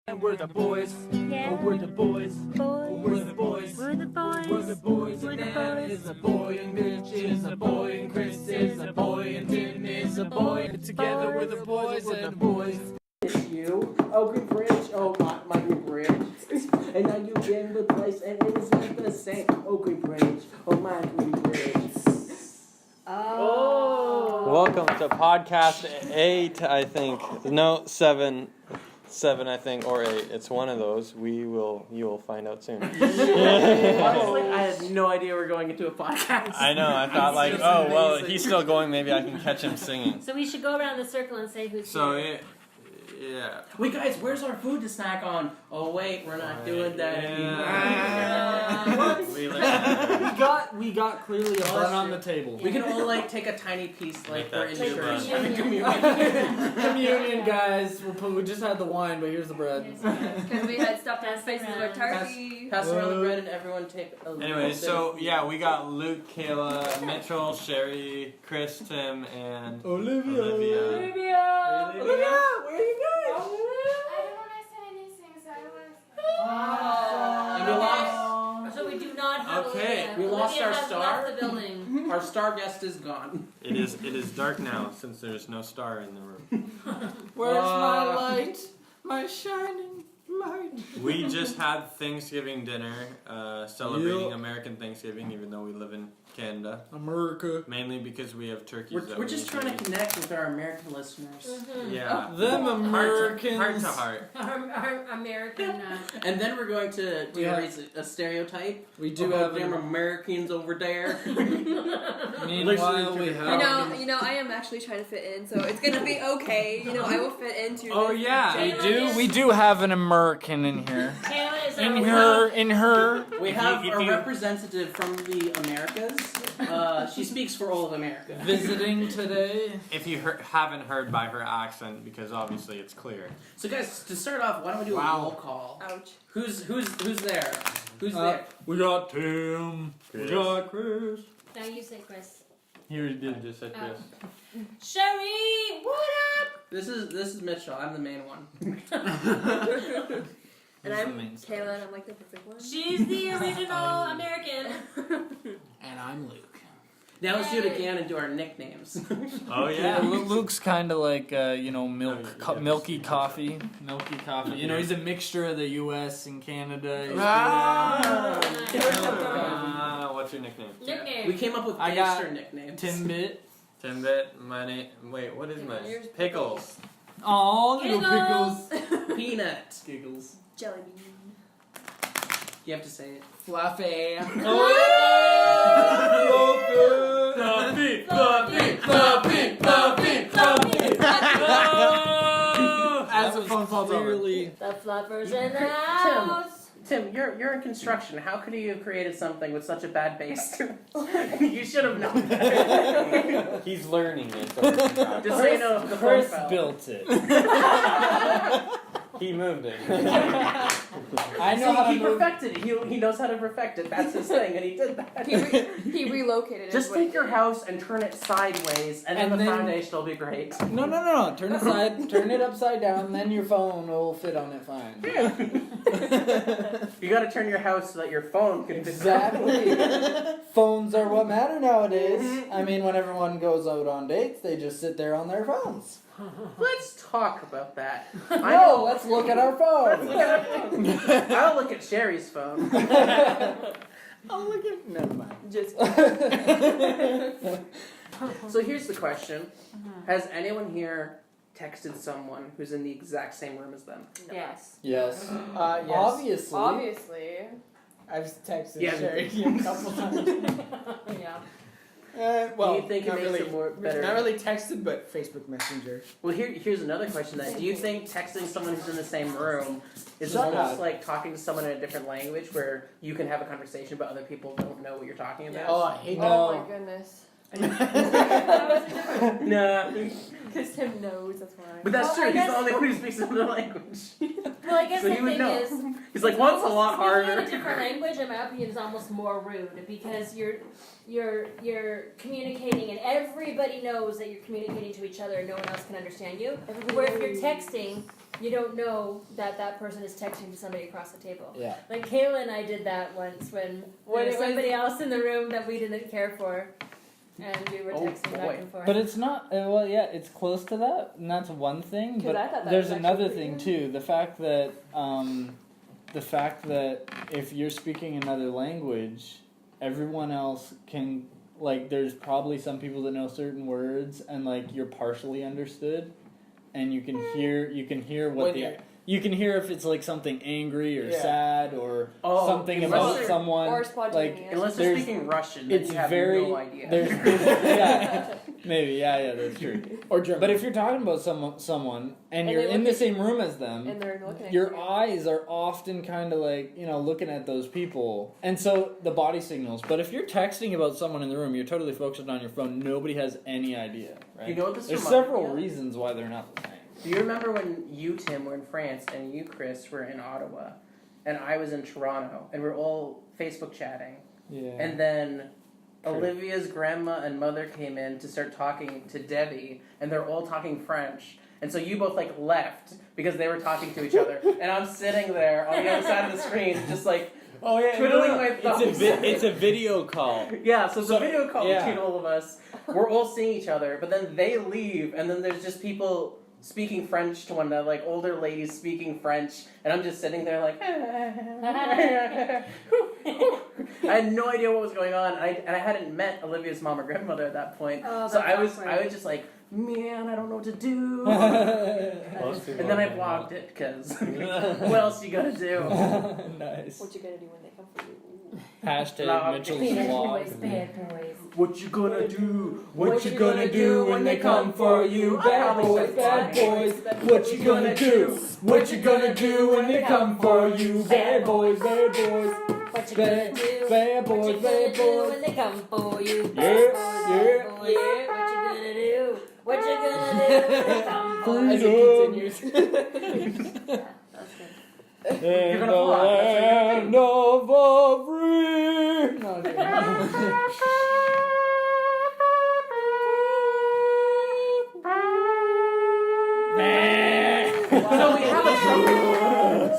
And we're the boys. Yeah. Oh, we're the boys. Boys. We're the boys. We're the boys. We're the boys. We're And the Anna boys. is a boy, and Mitch is a boy, and Chris is a boy, and Tim is a boy. And together we're the boys and the boys. It's you, Oakley Bridge, oh my new bridge. And now you in the place and it is not the same. Oakley Bridge, oh my new bridge. Oh. Welcome to podcast 8, I think. No, 7, I think, or 8. It's one of those. You will find out soon. Honestly, I had no idea we were going into a podcast. I know. I thought like, oh well, he's still going. Maybe I can catch him singing. So we should go around the circle and say who's So here. yeah. Wait guys, where's our food to snack on? Oh wait, we're not doing that Yeah. anymore. We got clearly a bun on the table. We can only like take a tiny piece Make like that we're in two church. buns. Communion, guys. We just had the wine, but here's the bread. Because we had stuffed on faces of our Pass, turkey. pass around the bread and everyone take a little Anyway, bit so of- yeah, we got Luke, Kayla, Mitchell, Sheri, Chris, Tim, and Olivia. Olivia. Olivia, where are you guys? I don't understand anything, so I was. And we lost. So we do not have Okay. Olivia. We lost Olivia our has star. left the building. Our star guest is gone. It is dark now since there's no star in the room. Where's my light? My shining light. We just had Thanksgiving dinner, celebrating Yep. American Thanksgiving, even though we live in Canada. America. Mainly because we have turkeys. We're just trying to connect with our American listeners. Yeah. Them Americans. Heart to heart. Our American. And then we're going to do Yeah. a stereotype. We do about have them Americans over there. Meanwhile, we have. I am actually trying to fit in, so it's gonna be okay. I will fit into. Oh, this. yeah. We do have an American in here. Kayla is In our her. We have if a you- representative from the Americas. She speaks for all of America. Visiting today. If you haven't heard by her accent, because obviously it's clear. So guys, to start off, why don't we do a Wow. roll call? Ouch. Who's there? Who's there? We got Tim. Chris. We got Chris. Now you say Chris. He did just said Chris. Sherry, what up? This is Mitchell. I'm the main one. And I'm Kayla, and I'm like the perfect one. She's the original American. And I'm Luke. Now let's do it again and do our nicknames. Oh, Yeah, yeah. Luke's kind of like milky Milky coffee. Milky coffee. He's a mixture of the U.S. and Canada. He's What's your nickname? Nickname. We came up with I got gangster nicknames. Timbit. Timbit. My name. Wait, what is mine? Yours- Pickles. Aw, little Giggles. Pickles. Peanut. Giggles. Jelly bean. You have to say it. Fluffy. As a phone falls over. The fluffers in the house. Tim, you're in construction. How could you have created something with such a bad base? You should have known better. He's learning it. Just so you know, the Chris phone fell. built it. He moved it. I know how to he move. perfected it. He knows how to perfect it. That's his thing, and he did that. He relocated it. Just take your house and turn it sideways, and then And the then- foundation will be great. No. Turn it upside down, then your phone will fit on it fine. You gotta turn your house so that your phone can fit. Exactly. Phones are what matter nowadays. I mean, when everyone goes out on dates, they just sit there on their phones. Let's talk about that. No, let's look at our phone. I'll look at Sheri's phone. I'll look at. Never mind. Just. So here's the question: has anyone here texted someone who's in the exact same room as them? Yes. Yes. Yes. Obviously. Obviously. I've texted Yeah. Sheri a couple times. Yeah. Well, Do you think it not makes really, it more better? Not really texted, but Facebook Messenger. Well, here's another question then. Do you think texting someone who's in the same room is Shut almost up. like talking to someone in a different language where you can have a conversation but other people don't know what you're talking about? Oh, I hate that. Oh my goodness. No. Because Tim knows, that's why. But that's Well, true. I He's guess- the only one who speaks another language. Well, I guess So the you would thing know. is, He's like, what's a lot Speaking in harder? a different language, in my opinion, is almost more rude because you're communicating and everybody knows that you're communicating to each other and no one else can understand you. Where if you're texting, you don't know that that person is texting to somebody across the table. Yeah. Like Kaylah and I did that once when there was somebody else in the room that we didn't care for, and we were texting back and forth. But it's not. Well, yeah, it's close to that, and that's one thing. But I thought that there's was another actually thing pretty too. The fact that if you're speaking another language, everyone else can, like, there's probably some people that know certain words, and like you're partially understood, and you can hear what When the. you're- You can hear if it's like something angry or Yeah. sad or Oh, something unless about they're- someone. Or Like, spontaneous. Unless they're There's- speaking Russian, then it's you have very no idea. there's yeah, maybe yeah that's true. Or German. But if you're talking about someone and And you're they in look the at same room as them, and they're looking at your you. eyes are often kind of like, looking at those people. And so the body signals. But if you're texting about someone in the room, you're totally focused on your phone. Nobody has any idea, right? You know what this There's reminds several me of? reasons why they're not the same. Do you remember when you, Tim, were in France and you, Chris, were in Ottawa, and I was in Toronto, and we're all Facebook chatting, Yeah. and then True. Olivia's grandma and mother came in to start talking to Debbie, and they're all talking French. And so you both like left because they were talking to each other, and I'm sitting there on the other side of the screen, just like Oh yeah, twiddling my thumbs. it's a video call. Yeah, so it's a So, video call yeah. between all of us. We're all seeing each other, but then they leave, and then there's just people speaking French to one another, like older ladies speaking French, and I'm just sitting there like, I had no idea what was going on, and I hadn't met Olivia's mom or grandmother at that point, Oh, so that's I was just like, man, I don't know what to do. Most people And then I don't blocked it, because what else you gotta do? Nice. What you gonna do when they come for you? Hashtag Vlog. Mitchell's Bad vlog. boys, bad boys. What you gonna do? What you gonna do when they come for you? Bad boys, bad boys. What you gonna do? What you gonna do when they come for you? Bad boys, bad boys. What you Bad, gonna do? bad What boys, you bad gonna do boys. when they come for you? Yeah, Bad boys, yeah. bad boys. What you gonna do? What you gonna do when they come for As you? it continues. Yeah, that's good. In gonna the fly, that's what you're land of the free. No, okay.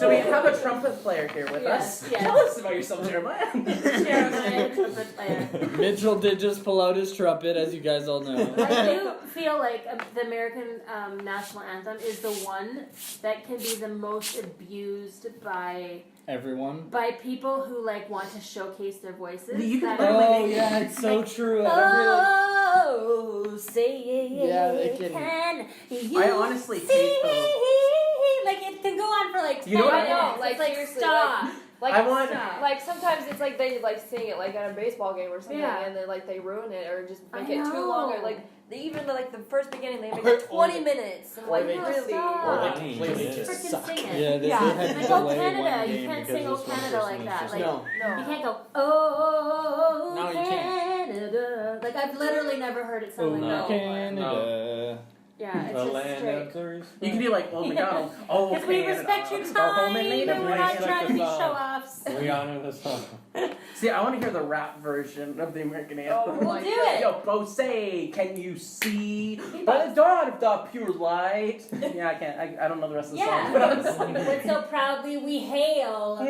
So we have a trumpet player here with Yes, us. yes. Tell us about yourself, Jeremiah. Jeremiah, trumpet player. Mitchell did just pull out his trumpet, as you guys all know. I do feel like the American national anthem is the one that can be the most abused by Everyone. people who like want to showcase their voices. You can That literally are Oh make yeah, it's so like, true. oh, say Yeah, they can- you I honestly hate see? those. Like it can go on for like 10 You know what I minutes. know, like, It's like seriously, stop. Like, I want- like sometimes it's like they like sing it like at a baseball game or something, Yeah. and then like they ruin it or just I make it too long, or know. like they even like the first beginning they make Or- it 20 or they- minutes. And or like they- really, Stop. Or Like, they completely Yeah. just freaking suck. sing it. Yeah, they Yeah. had to Like, oh, delay Canada, one you game can't because sing Oh this one Canada person like was that. just Like, No. no. you can't go, oh, No, you can't. Canada. Like, I've literally never heard it sound Oh, like no. that. Canada. Yeah, it's The just land straight. of the You can be like Old McDonald. Oh, Because we Canada. respect your Go home time, and leave and it we're right. not Like trying the to be song. show-offs. We honor the song. See, I want to hear the rap version of the American anthem. We'll do it. Yo, Bose, can you see by the dawn of the pure light? Yeah, I can't. I don't know the rest of the Yeah. song, but I'm When so proudly we hail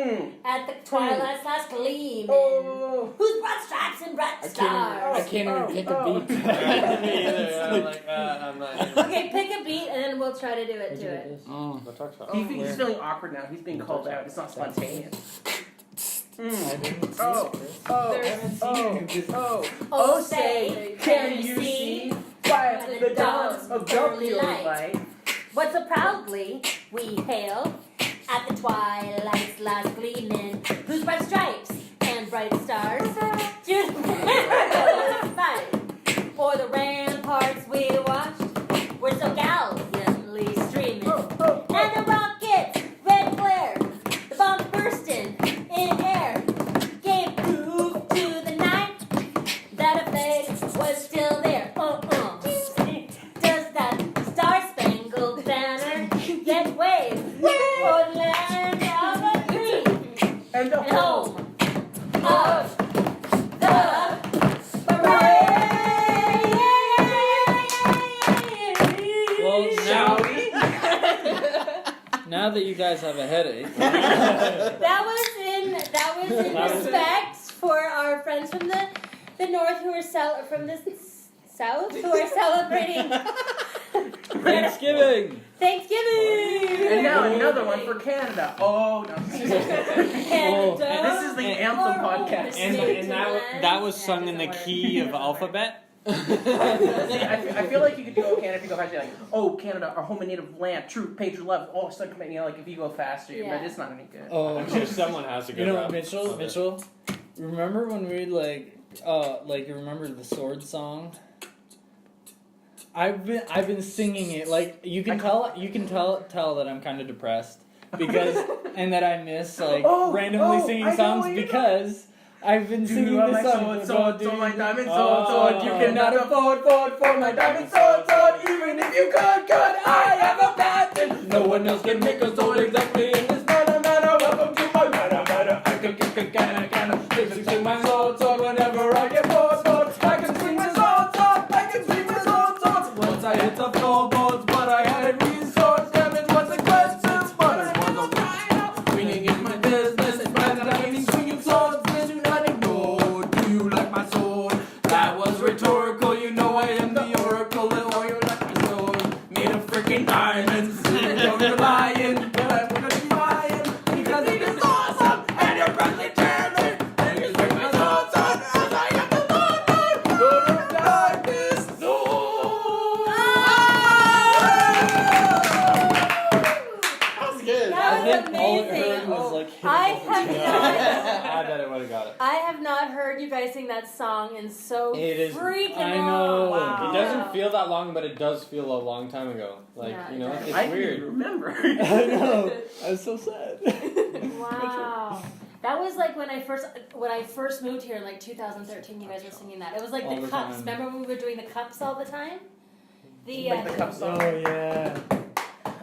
at the twilight's last gleaming, Oh. whose broad stripes and bright I stars. can't even pick a beat. Me either. I'm like, I'm not. Okay, pick a beat and then we'll try to do it to it. We'll talk about He's feeling awkward now. He's being called out. It's not spontaneous. Oh, Oh, say, can you see by the dawn of the early pure light? light? What so proudly we hail at the twilight's last gleaming, whose bright stripes and bright stars do fight. O'er the ramparts we watched, were so gallantly streaming, and the rockets' red glare, the bombs bursting in air, gave proof to the night that a flag was still there. Does that star-spangled banner yet wave o'er the land of the free? And the and home of the parade. Well, Shall we? now that you guys have a headache, That was in respect for our friends from the north who are from the south who are celebrating Thanksgiving. Thanksgiving. And now another one for Canada. Oh no. Canada. This is the anthem podcast. And that was sung in the key of alphabet. I feel like you could go Canada if you go faster. Like, oh, Canada, our home and native land, truth, patriot, love. Oh, so you know, like if you go faster, Yeah. but it's not any good. Oh, I'm sure someone has to go. you know, Mitchell. Remember when we you remember the sword song? I've been singing it like you can tell that I'm kind of depressed because and that I miss randomly singing songs because I've been singing this song. Sword, my diamond sword, you cannot afford for my diamond sword, even if you could, I have a patent. No one else can make a sword exactly in this manner. Welcome to my manner. I can swing my sword whenever I get bored. I can swing my sword. Once I hit the floorboards, but I had resource. Damn it was expensive, but I was alright. Swinging is my business, it's bad that I ain't swinging swords. Please do not ignore. Do you like my sword? That was rhetorical. You know I am the oracle. Or you like my sword? Made of freaking diamonds. Don't you lying, but I wouldn't be lying because it is awesome and you're probably German. And you swing my sword as I am the Lord of darkness. That was good. That was I think all it amazing. heard was like. I have not. I bet it would have got it. I have not heard you guys sing that song in so It is- freaking I long. know. Wow. It doesn't feel that long, but it does feel a long time ago. Like, Yeah, you know, it does. it's I weird. can remember. I know. I was so sad. Wow. That was like when I first moved here in like 2013. You guys were singing that. It was like All the the cups. time. Remember when we were doing the cups all the time? The Like the cup song. Oh yeah.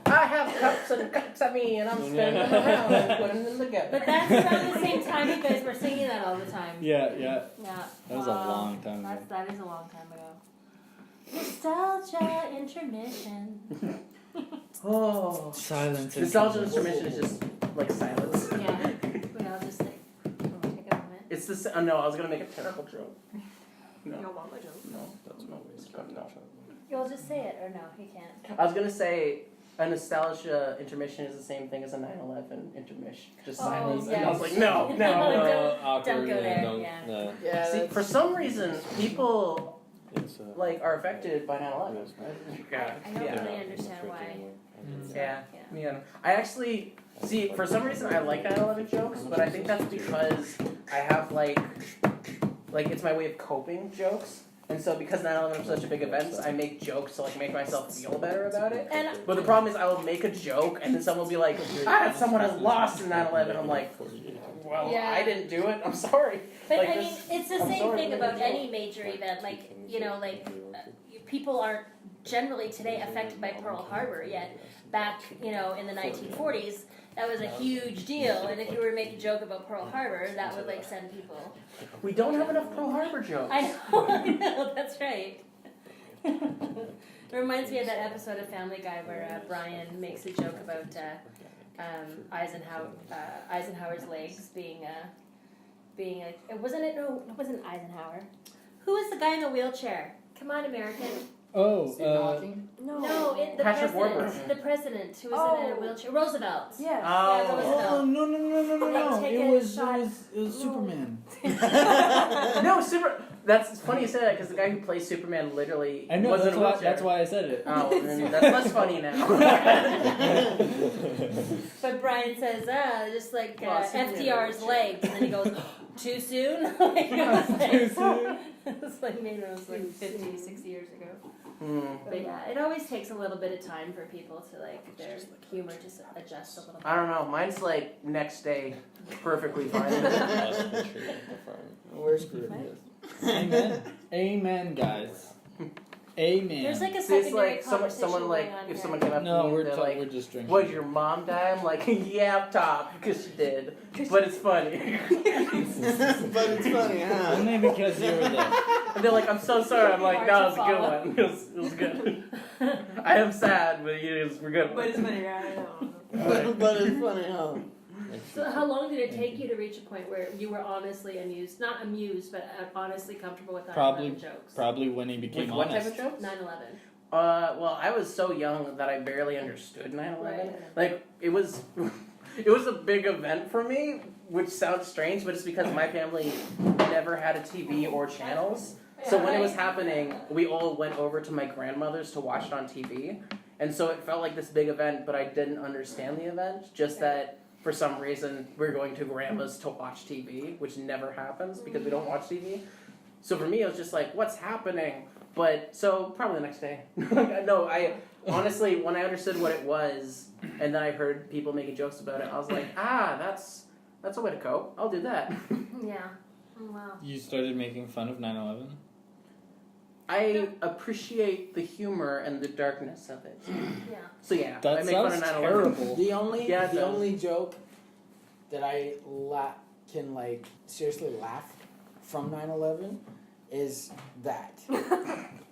I have cups and cups of me, and I'm spinning them around and putting them together. But that's around the same time you guys were singing that all the time. Yeah. Yeah. That was a long time ago. That is a long time ago. Nostalgia intermission. Oh, Silence. nostalgia intermission is just like silence. Yeah. We all just like take a moment. It's the no. I was gonna make a terrible joke. No, You don't want my joke. no, no. You'll just say it or no, he can't. I was gonna say a nostalgia intermission is the same thing as a 9/11 intermission, just Oh, silence. yeah. And I was like, no. Don't go there, yeah. No. Yeah. See, for some reason, people It's, like are affected by 9/11. Yeah. I don't Yeah. really understand why. Yeah. Yeah. I actually see. For some reason, I like 9/11 jokes, but I think that's because I have like it's my way of coping jokes. And so because 9/11 was such a big event, I make jokes to like make myself feel better about it. And But the problem is I will make a joke and then someone will be like, someone has lost in 9/11. I'm like, well, Yeah. I didn't do it. I'm sorry. But Like I mean, this- it's the I'm same sorry thing to about make a any major event. Like, you know, people aren't generally today affected by Pearl Harbor yet. Back, in the 1940s, that was a huge deal. And if you were to make a joke about Pearl Harbor, that would like send people. We don't have enough Pearl Harbor jokes. I know, that's right. It reminds me of that episode of Family Guy where Brian makes a joke about Eisenhower's legs being it wasn't Eisenhower. Who was the guy in the wheelchair? Come on, American. Oh. No, the Patrick president. Warburton. The president who was in a wheelchair. Roosevelt. Yeah. Yeah, Oh. Roosevelt. No. Take It a was shot. Superman. No, That's funny you say that because the guy who plays Superman literally I know. was in a wheelchair. That's why I said it. Oh, then that's less funny now. But Brian says, just like Well, Superman FDR's wheelchair. legs, and then he goes, too soon? Like, it was like, Too soon? it was like made when I was like 50, 60 years ago. Hmm. But yeah, it always takes a little bit of time for people to like their humor just adjust a little bit. I don't know. Mine's like next day, perfectly fine. We're screwed. Amen. Amen, guys. Amen. There's like a It's secondary like conversation someone like going on if here. someone came up No, to me, we're they're like, just drinking. "What, did your mom die?" I'm like, "Yeah, top, because she did." But it's funny. But it's funny, huh? Only because you were there. And they're like, "I'm so sorry." I'm like, Hard "No, to it was a good follow. one. It was good." I am sad, but we're good. But it's funny, right? But it's funny, huh? So how long did it take you to reach a point where you were honestly amused, not amused, but honestly comfortable with 9/11 Probably- jokes? Probably when he With became what type honest. of jokes? 9/11. Well, I was so young that I barely understood 9/11. Right. Like it was, it was a big event for me, which sounds strange, but it's because my family never had a TV or channels. So when it was happening, we all went over to my grandmother's to watch it on TV, and so it felt like this big event, but I didn't understand the event. Just that for some reason we're going to grandma's to watch TV, which never happens because we don't watch TV. So for me, it was just like, what's happening? But so probably the next day. No, I honestly, when I understood what it was, and then I heard people making jokes about it, I was like, that's a way to cope. I'll do that. Yeah. Oh, wow. You started making fun of 9/11? I appreciate the humor and the darkness of it. Yeah. So yeah, That I make fun of sounds 9/11. terrible. The only Yeah, it the does. only joke that I can like seriously laugh from 9/11 is that.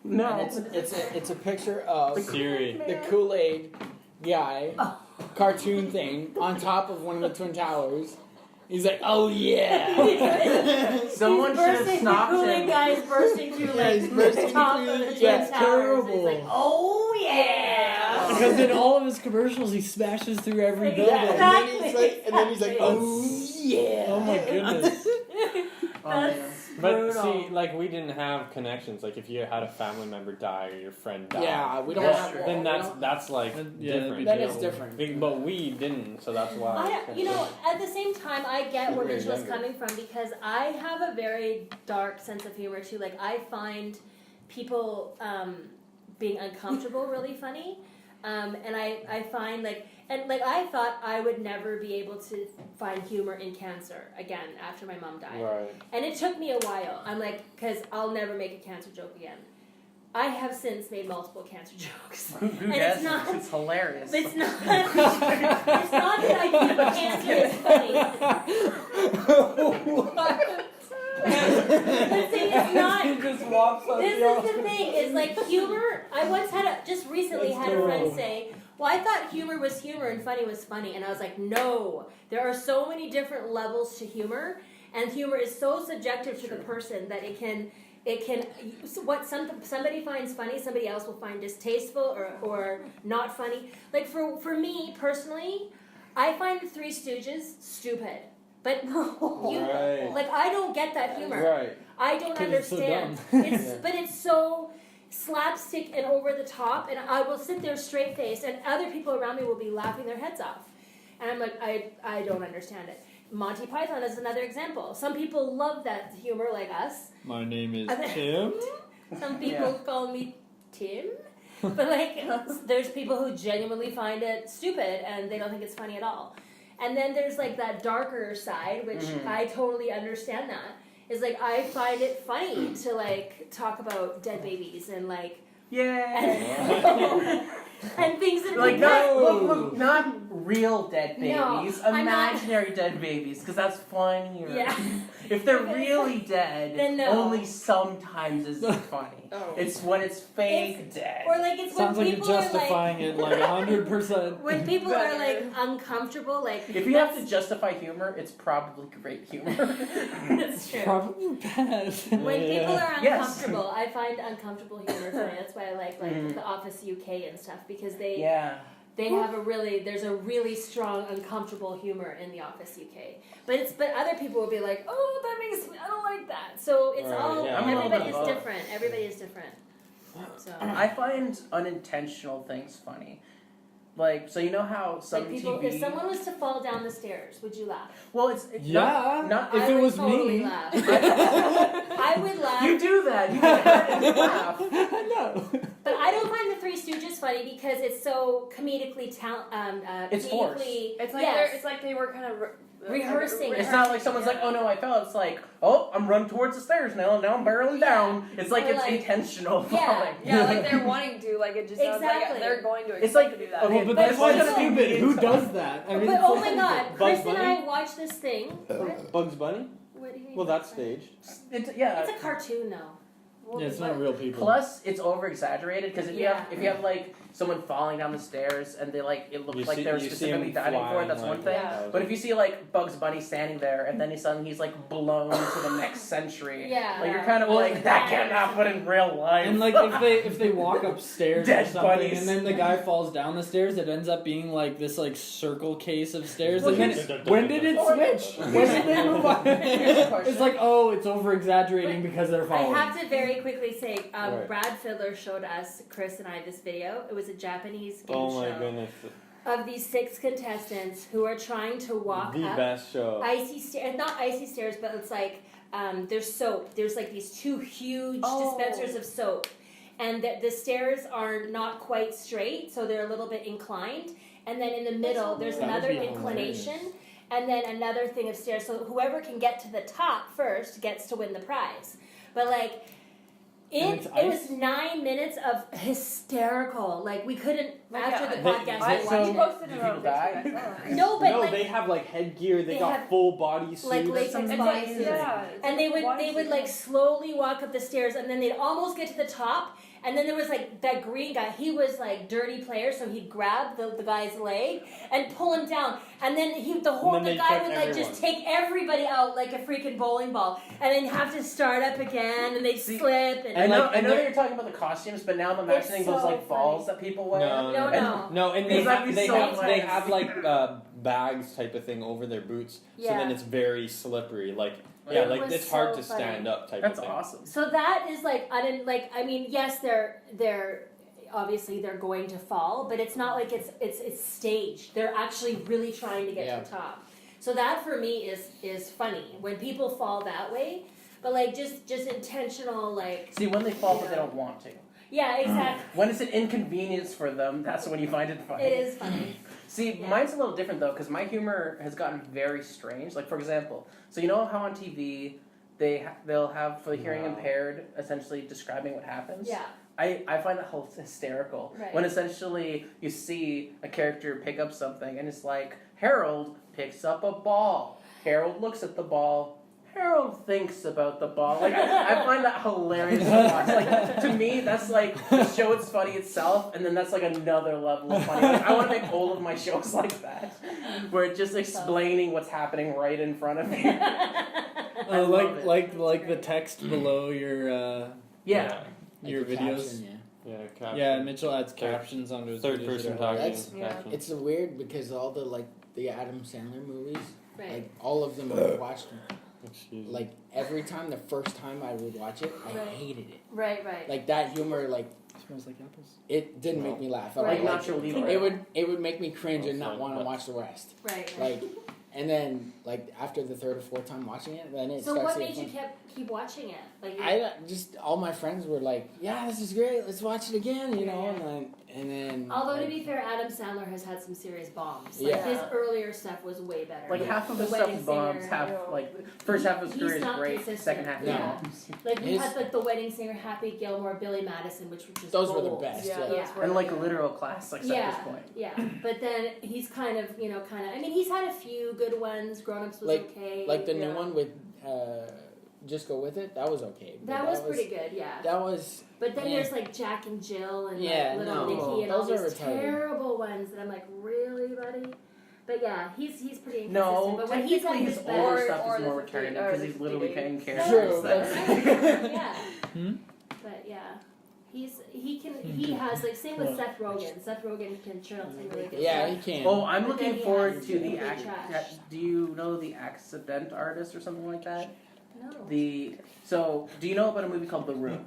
No. And it's a picture of Siri. the Kool-Aid guy cartoon thing on top of one of the Twin Towers. He's like, "Oh yeah." Someone should have stopped The Kool-Aid him. guy is bursting through like he's bursting the top through of the the- Twin yeah, Towers. it's terrible. He's like, oh yeah. Because in all of his commercials, he smashes through every building. Yeah, Exactly. and then he's like, "Oh yeah." Oh my goodness. Oh, man. But Brutal. see, like we didn't have connections. Like if you had a family member die or your friend die, Yeah, we don't That's have. true. then we that's don't- that's like Yeah, different. that you is know. different. But we didn't, so that's why. You know, at the same time, I get where When we were Mitchell's younger. coming from because I have a very dark sense of humor too. Like, I find people being uncomfortable really funny. And I find I thought I would never be able to find humor in cancer again after my mom died. Right. And it took me a while. I'm like, because I'll never make a cancer joke again. I have since made multiple cancer jokes. Who And does? it's not- It's hilarious. It's not. It's not that I think cancer is funny. But see, it's not. He just walks up This is the thing. Is like humor. I once just recently had a friend say, "Well, I thought humor was humor and funny was funny," and I was like, "No, there are so many different levels to humor, and humor is so subjective to the person that it can." What somebody finds funny, somebody else will find distasteful or not funny. Like for me personally, I find the Three Stooges stupid, but Right. like I don't get that humor. Right. I don't 'Cause it's so understand. dumb. But it's so slapstick and over the top, and I will sit there straight faced, and other people around me will be laughing their heads off, and I'm like, I don't understand it. Monty Python is another example. Some people love that humor, like us. My name is And then- Tim. Some people call me Tim, but like, there's people who genuinely find it stupid and they don't think it's funny at all. And then there's like that darker side, which I totally understand. That is like I find it funny to like talk about dead babies and like Yay! and things that Like are look, not real dead No, babies, I'm not- imaginary dead babies, because that's funnier. Yeah. If they're really dead, Then no. only sometimes is it funny. Oh. It's when it's fake dead. Or like it's Sounds when like you're people are like justifying it like 100%. when people are like uncomfortable, like If you have to justify humor, it's probably great humor. that's true. Probably bad. When people are Yes. uncomfortable, I find uncomfortable humor funny. That's why I like The Office UK and stuff because they Yeah. have there's a really strong uncomfortable humor in The Office UK. But other people will be like, oh, that makes me, I don't like that. So it's Right, all yeah. I'm a little bit everybody is of both. different. Everybody is different. So I find unintentional things funny. Like, so you know how some like people, TV... if someone was to fall down the stairs, would you laugh? Well, it's Yeah. not If I it would was totally me. laugh. I would laugh. you do that. You get hurt and laugh. I know. But I don't find the Three Three Stooges funny because it's so comedically It's forced. It's like yes. it's like they were kind of Rehearsing. It's not like someone's like, oh no, I fell. It's like, oh, I'm running towards the stairs now, and now I'm barreling down. It's like Or it's like- intentional Yeah. falling. Yeah, like they're wanting to, like it just sounds Exactly. like they're going to It's expect like- to do that. okay, Well, but But that's why it's it's so- stupid. Who does that? I mean, But it's oh so my god, stupid. Chris Bugs and Bunny? I watched this thing. Bugs Bunny? What do you mean? Well, that's staged. Yeah. It's a cartoon, though. Yeah, it's not real people. Plus, it's over exaggerated because if Yeah. you have like someone falling down the stairs and they like it looks You like see- they're you see specifically him diving for it, flying, that's one like, thing. Yeah. But if you see like Bugs Bunny standing there and then suddenly he's like blown to the next century, Yeah. like you're kind of Well, like that can't happen in real life. And like if they walk upstairs or Dead something, bunnies. and then the guy falls down the stairs, it ends up being like this like circle case of stairs. Well, And then when did it switch? When did they move on? It's like it's over exaggerating because they're I falling. have to very quickly say, Right. Brad Fiddler showed us, Chris and I, this video. It was a Japanese game Oh my show goodness. of these 6 contestants who are trying to walk The up best show. icy stairs. Not icy stairs, but it's like there's soap. There's like these 2 huge dispensers of soap. And the stairs are not quite straight, so they're a little bit inclined. And then in the middle, there's That would another be inclination. And then another thing of stairs. So whoever can get to the top first gets to win the prize. But like, And it it's was 9 minutes of hysterical. Like we couldn't after the They- podcast. I we so- watched posted do it on people die? Facebook. I saw it. No, but no, like they have like headgear. They they got have, full body suits. like latex It's It's body like, suits. yeah, it's And they would why like slowly walk up the stairs, and then they'd almost get to the top. And then there was like that green guy. He was like dirty player, so he'd grab the guy's leg and pull him down. And then then the they guy took would like everyone. just take everybody out like a freaking bowling ball, and then have to start up again, and they'd See, slip. And I know, like, I and know they're- you're talking about the costumes, but now I'm It's imagining so those like funny. balls that people wear. No, No, And- no. No, and Because that'd be they so have nice. like bags type of thing over their boots, so Yeah. then it's very slippery. Like It like was it's hard so to stand funny. up type That's of thing. awesome. So that is like I mean, yes, they're obviously they're going to fall, but it's not like it's staged. They're actually really trying to get Yeah. to the top. So that for me is funny when people fall that way, but like just intentional like See, when they fall, but they don't want to. yeah, exactly. When it's an inconvenience for them, that's when you find it funny. It is funny. See, Yeah. mine's a little different though, because my humor has gotten very strange. Like for example, so you know how on TV they'll have for the hearing No. impaired essentially describing what happens. Yeah. I find it hysterical Right. when essentially you see a character pick up something and it's like Harold picks up a ball. Harold looks at the ball. Harold thinks about the ball. Like I find that hilarious to watch. Like to me, that's like the show. It's funny itself, and then that's like another level of funny. Like, I want to make all of my shows like that, where it's just explaining what's happening right in front of me. I love it. like the text below your Yeah. your Like the videos. caption, yeah. Yeah, caption. Yeah, Mitchell adds captions onto his Third videos person or talking. whatever. That's- Yeah. caption. It's weird because all the Adam Sandler movies, Right. like all of them I've watched. Excuse me. Like every time, the first time I would watch it, I Right. hated it. Right, right. Like that humor, like Smells like apples. it didn't make me laugh. I Right. Like Nacho Libre. it would make me cringe and not Also, want to but- watch the rest. Right, right. Like, and then like after the third or fourth time watching it, then it So starts what to made get you fun. keep watching it? Like you- I just all my friends were like, "Yeah, this is great. Let's watch it again," you know. Yeah. And then Although to be fair, Adam Sandler has had some serious bombs. Like Yeah. his earlier stuff was way better. Like half of The his Wedding stuff bombs, Singer, half you know. like first half of his He's career is not great, consistent. second half Yeah. bombs. Like we His- had like The Wedding Singer, Happy Gilmore, Billy Madison, which was just those were the gold. best. Yeah, Yeah. those Yeah. were And like good. literal classics at this point. Yeah, but then he's kind of, I mean, he's had a few good ones. Grown Ups was Like- okay. Like the new Yeah. one with Just Go With It. That was okay. But that was pretty good, yeah. That was But then yeah. there's like Jack and Jill and Yeah, like Little no. Nicky and all Those are these retarded. terrible ones that I'm like, really, buddy? But yeah, he's pretty inconsistent. No, but when he's at technically his his best, older Or stuff is the more 50 retarded or because the he's literally 50 paying days. characters. True. yeah. Hmm? But yeah, he has like same with Seth Rogen. Seth Rogen can churn out some really good yeah, stuff. he can. Oh, I'm But then looking he forward has to the complete act. trash. Do you know the Accident Artist or something like that? No, So do you know about a movie called The Room?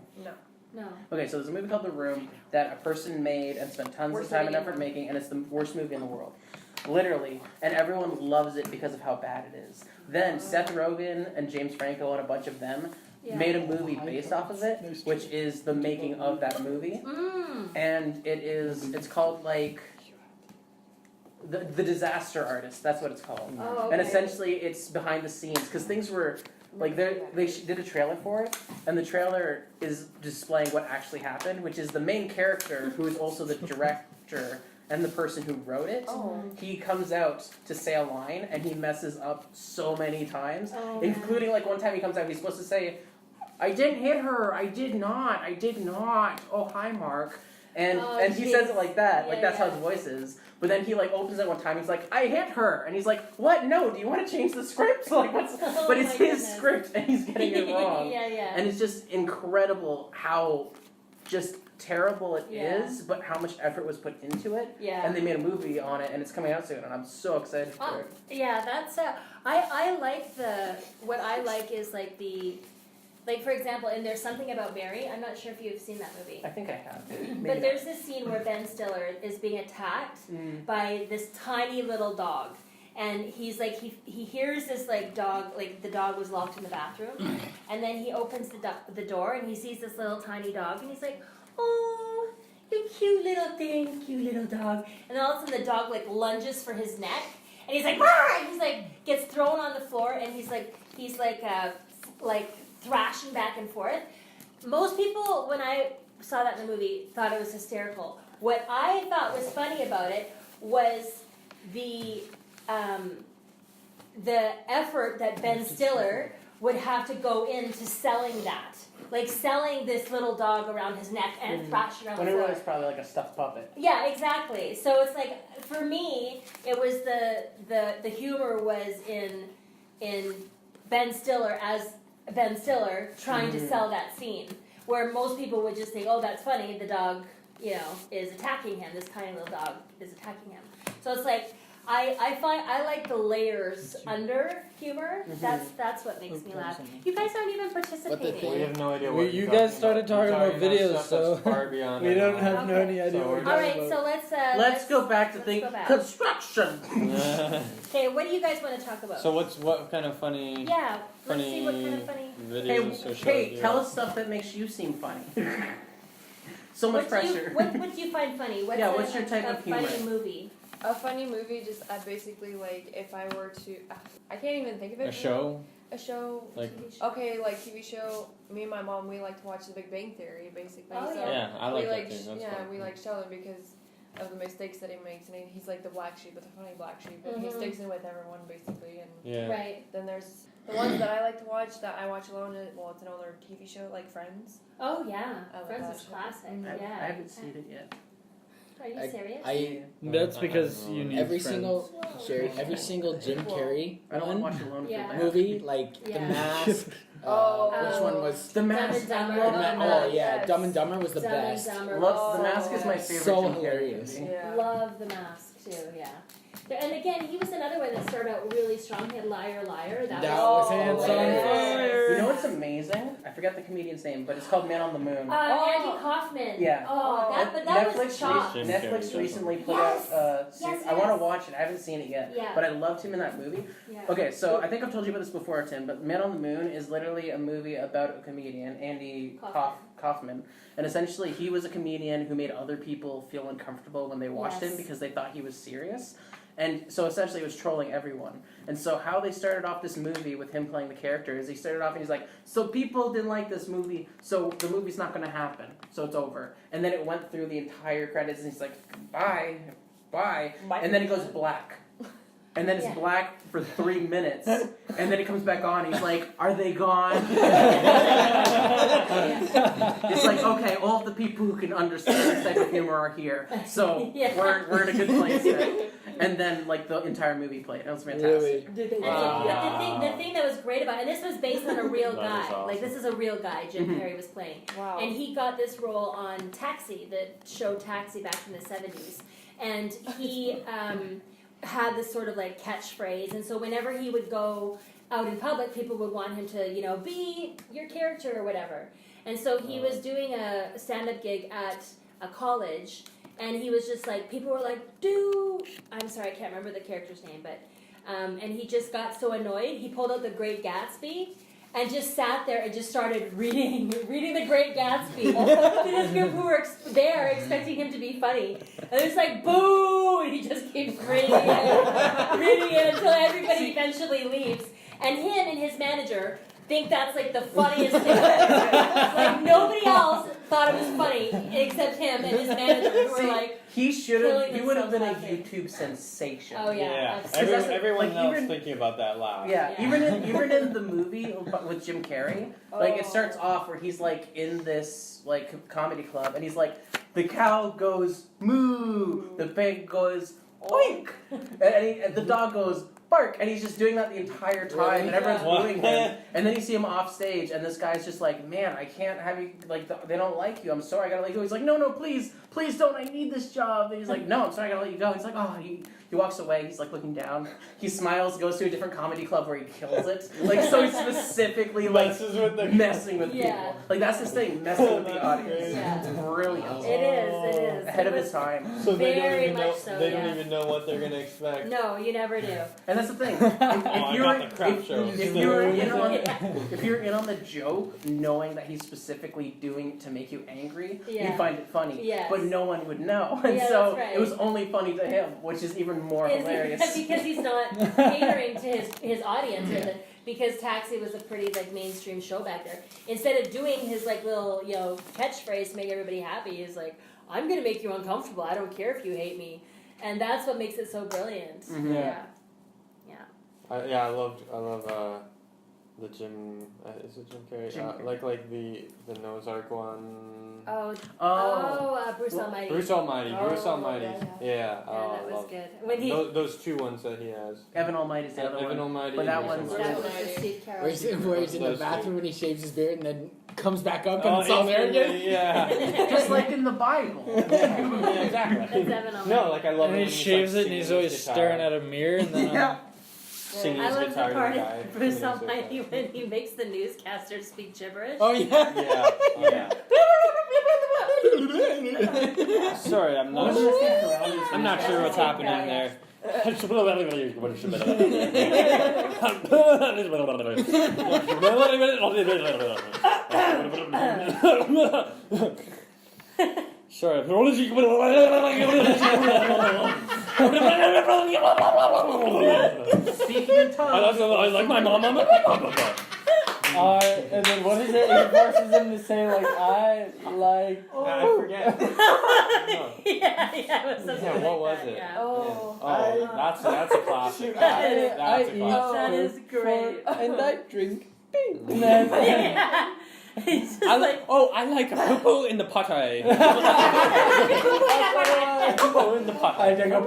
no. Okay, so there's a movie called The Room that a person made and spent tons Worst of time and movie effort making, and it's the worst movie in the world. Literally. And everyone loves it because of how bad it is. Then Seth Rogen and James Franco and a bunch of them Yeah. made a movie based off of it, which is the making of that movie. And it's called like the Disaster Artist. That's what it's called. Oh, okay. And essentially, it's behind the scenes because things were like they did a trailer for it, and the trailer is displaying what actually happened, which is the main character who is also the director and the person who wrote it. He comes out to say a line and he messes up so many times, including like one time he comes out, he's supposed to say, "I didn't hit her. I did not. Oh, hi, Mark." And he says it like that, like that's how his voice is. But then he like opens it one time. He's like, "I hit her," and he's like, "What? No. Do you want to change the script?" Like what's? But it's his script, and he's getting it wrong. Yeah. And it's just incredible how just terrible it is, but how much effort was put into it. Yeah. And they made a movie on it, and it's coming out soon, and I'm so excited for it. Yeah, that's I like what I like is like like for example, and there's something about Mary. I'm not sure if you've seen that movie. I think I have. But there's this scene where Ben Stiller is being attacked by this tiny little dog. And he's like, he hears this like dog, like the dog was locked in the bathroom. And then he opens the door and he sees this little tiny dog and he's like, "Oh, you cute little thing, cute little dog." And then all of a sudden the dog like lunges for his neck. And he's like, "Rah!" And he's like, gets thrown on the floor and he's like thrashing back and forth. Most people, when I saw that in the movie, thought it was hysterical. What I thought was funny about it was the effort that Ben Stiller would have to go into selling that. Like selling this little dog around his neck and thrashing around the When it floor. was probably like a stuffed puppet. Yeah, exactly. So it's like, for me, it was the humor was in Ben Stiller as Ben Stiller trying to sell that scene, where most people would just think, "Oh, that's funny. The dog, is attacking him. This tiny little dog is attacking him." So it's like I like the layers under humor. That's what makes me laugh. You guys aren't even participating. We have no idea what You guys started talking about videos, so far beyond we don't our have no any idea So what we're All talking right, about. so Let's go back to let's think go back. construction. Okay, what do you guys want to talk about? So what kind of funny Yeah, let's see what kind of funny. videos or shows? Hey, you tell have? us stuff that makes you seem funny. So much pressure. What do you find funny? What's What's your type a of humor? funny movie? A funny movie, just basically like if I were to, I can't even think of it. A show? A show. Like- TV show? Okay, like TV show. Me and my mom, we like to watch The Big Bang Theory, basically. Oh, so Yeah, I like we that too. That's yeah, fun. we like Sheldon because of the mistakes that he makes, and he's like the black sheep, but the funny black sheep, and he Mhm. sticks in with everyone basically. And Yeah. Right. then there's the ones that I like to watch that I watch alone. Well, it's an older TV show, like Friends. Oh yeah, I love Friends that is show. classic. Mhm. Yeah. I haven't seen it yet. Are you serious? That's because you need every friends. single Sheri, every single Jim Carrey I don't want one to watch Alone. Yeah. movie, like The Yeah. Mask. Oh. Which one was? The Dumb Mask. and Dumber. I love Oh The Mask. yeah, Yes. Dumb and Dumber was the Dumb best. and Dumber. The Mask is my Oh, favorite. so Jim Carrey hilarious. movie. Yeah. Love The Mask too. Yeah. And again, he was another one that started out really strong. He had Liar Liar. That was Hands on yes. fire. You know what's amazing? I forgot the comedian's name, but it's called Man on the Moon. Andy Kaufman. Yeah. Oh, but that was chopped. Jim Carrey Netflix does recently put Yes. out a series. Yes, I want yes. to watch it. I haven't seen it yet. Yeah. But I loved him in that movie. Yeah. Okay, so I think I've told you about this before, Tim, but Man on the Moon is literally a movie about a comedian, Andy Kaufman. And essentially, he was a comedian who made other people feel uncomfortable when they watched Yes. him because they thought he was serious. And so essentially, it was trolling everyone. And so how they started off this movie with him playing the character is he started off and he's like, "So people didn't like this movie, so the movie's not going to happen, so it's over." And then it went through the entire credits and he's like, "Bye, bye," and then it goes black. And then it's Yeah. black for 3 minutes, and then it comes back on. He's like, "Are they gone?" It's like, okay, all of the people who can understand this type of humor are here, so Yeah. we're in a good place then. And then, like, the entire movie played. It was fantastic. Really? And so Wow. the thing that was great about, and this was based on a real That guy. is awesome. Like this is a real guy Jim Mhm. Carrey was playing, Wow. and he got this role on Taxi, the show Taxi back in the 70s, and he had this sort of like catchphrase, and so whenever he would go out in public, people would want him to, be your character or whatever. And so he was doing a stand-up gig at a college, and he was just like, people were like, I'm sorry, I can't remember the character's name, but, and he just got so annoyed, he pulled out The Great Gatsby, and just sat there and just started reading The Great Gatsby to this group who were there expecting him to be funny. And they're just like, boo! And he just keeps reading it until everybody eventually leaves. And him and his manager think that's like the funniest thing. Like nobody else thought it was funny except him and his manager who were like, he killing would have been a themselves laughing. YouTube sensation. oh yeah. Yeah, absolutely. everyone like, else even- thinking about that laugh. Yeah, Yeah. even in the movie with Jim Carrey, like it starts off where he's like in this like comedy club and he's like, the cow goes moo, the pig goes oink, and the dog goes bark, and he's just doing that the entire time, Really? and everyone's Yeah. booing him. And then you see him off stage, and this guy's just like, man, I can't have you, like, they don't like you, I'm sorry, I gotta let you go. He's like, no, please don't, I need this job. And he's like, no, I'm sorry, I gotta let you go. He's like, oh, he walks away, he's like looking down, he smiles, goes to a different comedy club where he kills it. Like, so he's specifically, like, Messes with the messing with Yeah. people. Like, that's his thing, messing with the That's audience. great. Yeah. It's brilliant. It is. Ahead of It his was- time. So they Very don't even know. much so, They don't yeah. even know what they're gonna expect. No, you never do. And that's the thing. Oh, I got the crap show. If you're in on Yeah. if you're in on the joke, knowing that he's specifically doing it to make you angry, Yeah. you'd find it funny. Yes. But no one would know, and Yeah, so that's right. it was only funny to him, which is even more hilarious. Because he's not catering to his audience, because Taxi was a pretty like mainstream show back there. Instead of doing his like little catchphrase to make everybody happy, he's like, I'm gonna make you uncomfortable. I don't care if you hate me, and that's what makes it so brilliant. Mhm. Yeah. I love the Jim. Is it Jim Carrey? Jim Carrey. Like the nose arc one. Bruce Almighty. Bruce Almighty. Oh, Bruce Almighty. yeah. Yeah. Yeah, Oh, that was love good. When he those two ones that he has. Evan Almighty's the other Evan one. Almighty. But that and Bruce one's- Almighty. that was the Steve Carell. Where he's in the Those two. bathroom and he shaves his beard and then comes back up and Oh, it's all there again. Yeah. Just like in the Bible. Yeah, exactly. That's Evan Almighty. No, like I love And it he when shaves like, it and he's singing always his guitar. staring at a mirror and then Yeah. Singing I his love guitar the to part the of guy. Bruce Singing his Almighty guitar. when he makes the newscasters speak gibberish. Oh yeah. Yeah. Oh, yeah. Sorry, I'm not. I'm not sure what's happening there. Sorry. Speaking in tongues. I like my mom. and then what is it? He forces him to say like I like. I forget. No. yeah, it was something Yeah, like what was that, it? Yeah. Oh, Oh, that's a classic. That That's a eat classic. That is great. and I drink pink. And then, Yeah. He's just like, I like a poo in the potty. Poo in the potty. I drink a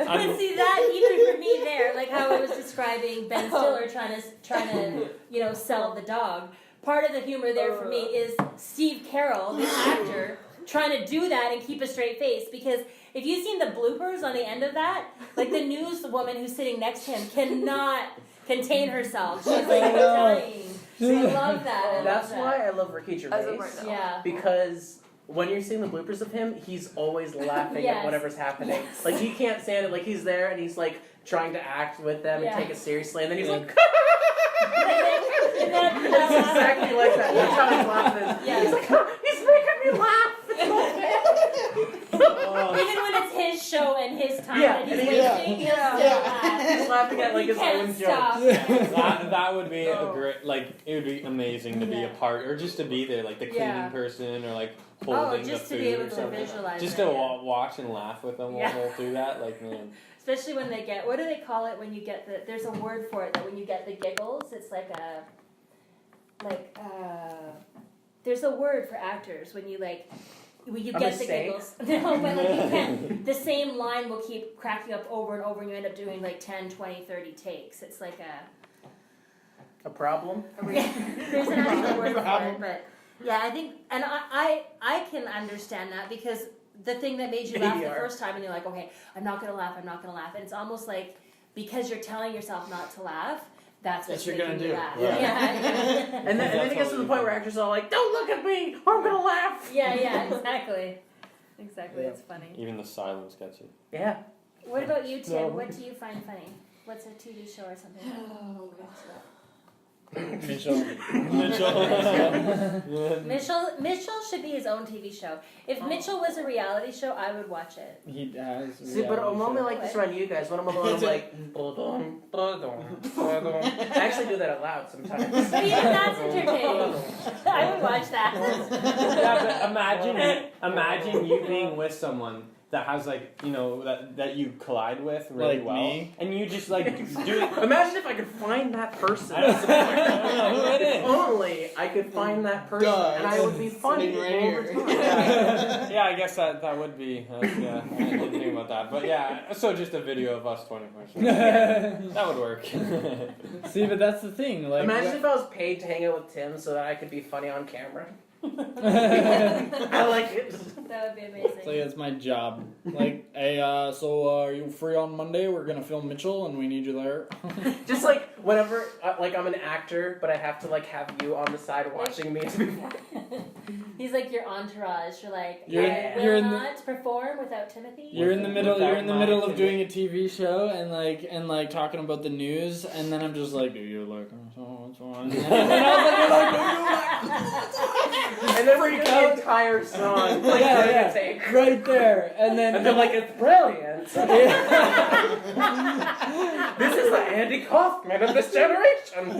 but see that even for me there, like how I was describing Ben Stiller trying to sell the dog. Part of the humor there for me is Steve Carell, the actor, trying to do that and keep a straight face. Because if you've seen the bloopers on the end of that, like the newswoman who's sitting next to him cannot contain herself. She's like dying. I love that. That's why I love Ricky Gervais. Yeah. Because when you're seeing the bloopers of him, he's always laughing Yes. at whatever's happening. Like he can't stand it. Like he's there and he's like trying to act with them Yeah. and take it seriously, and then he's like, And then, it's exactly like that. That's how he's laughing. Yeah. He's like, he's making me laugh. It's okay. even when it's his show and his time Yeah, that he's and wasting, he'll still laugh. He's laughing at like He his can't own stop. jokes. That would be a great, like, it would be amazing to be a Yeah. part, or just to be there, like the cleaning Yeah. person, or like holding just the to food be able or to something. visualize Just it, to yeah. watch and laugh with them Yeah. all through that, like, man. Especially when they get, what do they call it when you get there's a word for it, that when you get the giggles, it's there's a word for actors when you get the mistake? giggles. No, but like you can't, the same line will keep cracking up over and over and you end up doing like 10, 20, 30 takes. It's like A problem? there's an actual word for it, but yeah, I think, and I can understand that because the thing that made you laugh the ADR. first time and you're like, okay, I'm not gonna laugh, and it's almost like because you're telling yourself not to laugh, that's what you're making gonna you do. laugh. Yeah. Yeah. And then it gets to the point where actors are like, don't look at me, or I'm gonna laugh. yeah, exactly. Exactly, Yeah. it's funny. Even the silence gets you. Yeah. What about you, Tim? No. What do you find funny? What's a TV show or something? Mitchell. Mitchell should be his own TV show. If Mitchell was a reality show, I would watch it. He has. See, but I'm only like this around you guys. When I'm alone, I'm like, I actually do that out loud sometimes. Even that's entertaining. I would watch that. Yeah, but imagine you being with someone that has like, you know, that you collide with really Like well, me? and you just like do it. Imagine if I could find that person. I don't know who it is. Only I could find that person, and I would be funny Sitting right all the here. time. Yeah, I guess that would be. Yeah, I didn't think about that, but yeah. So just a video of us 24/7. That would work. See, but that's the thing. Like, Imagine if I was paid to hang out with Tim so that I could be funny on camera. I like it. That would be amazing. So yeah, it's my job. Like, hey, so are you free on Monday? We're gonna film Mitchell, and we need you there. Just like whenever, like I'm an actor, but I have to like have you on the side watching me to be funny. He's like your entourage. You're like, You're- I you're will in the- not perform without Timothy. You're in the middle. Without You're in the my middle of Timbit. doing a TV show, and like talking about the news, and then I'm just like, do you like? So what's wrong? And then I was like, you're like, do you like? And then we do the entire song, like Yeah, ready yeah. to take. Right there, and then And they're like, it's brilliant. This is the Andy Kaufman of this generation.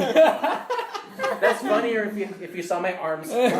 That's funnier if you saw my arms. Andy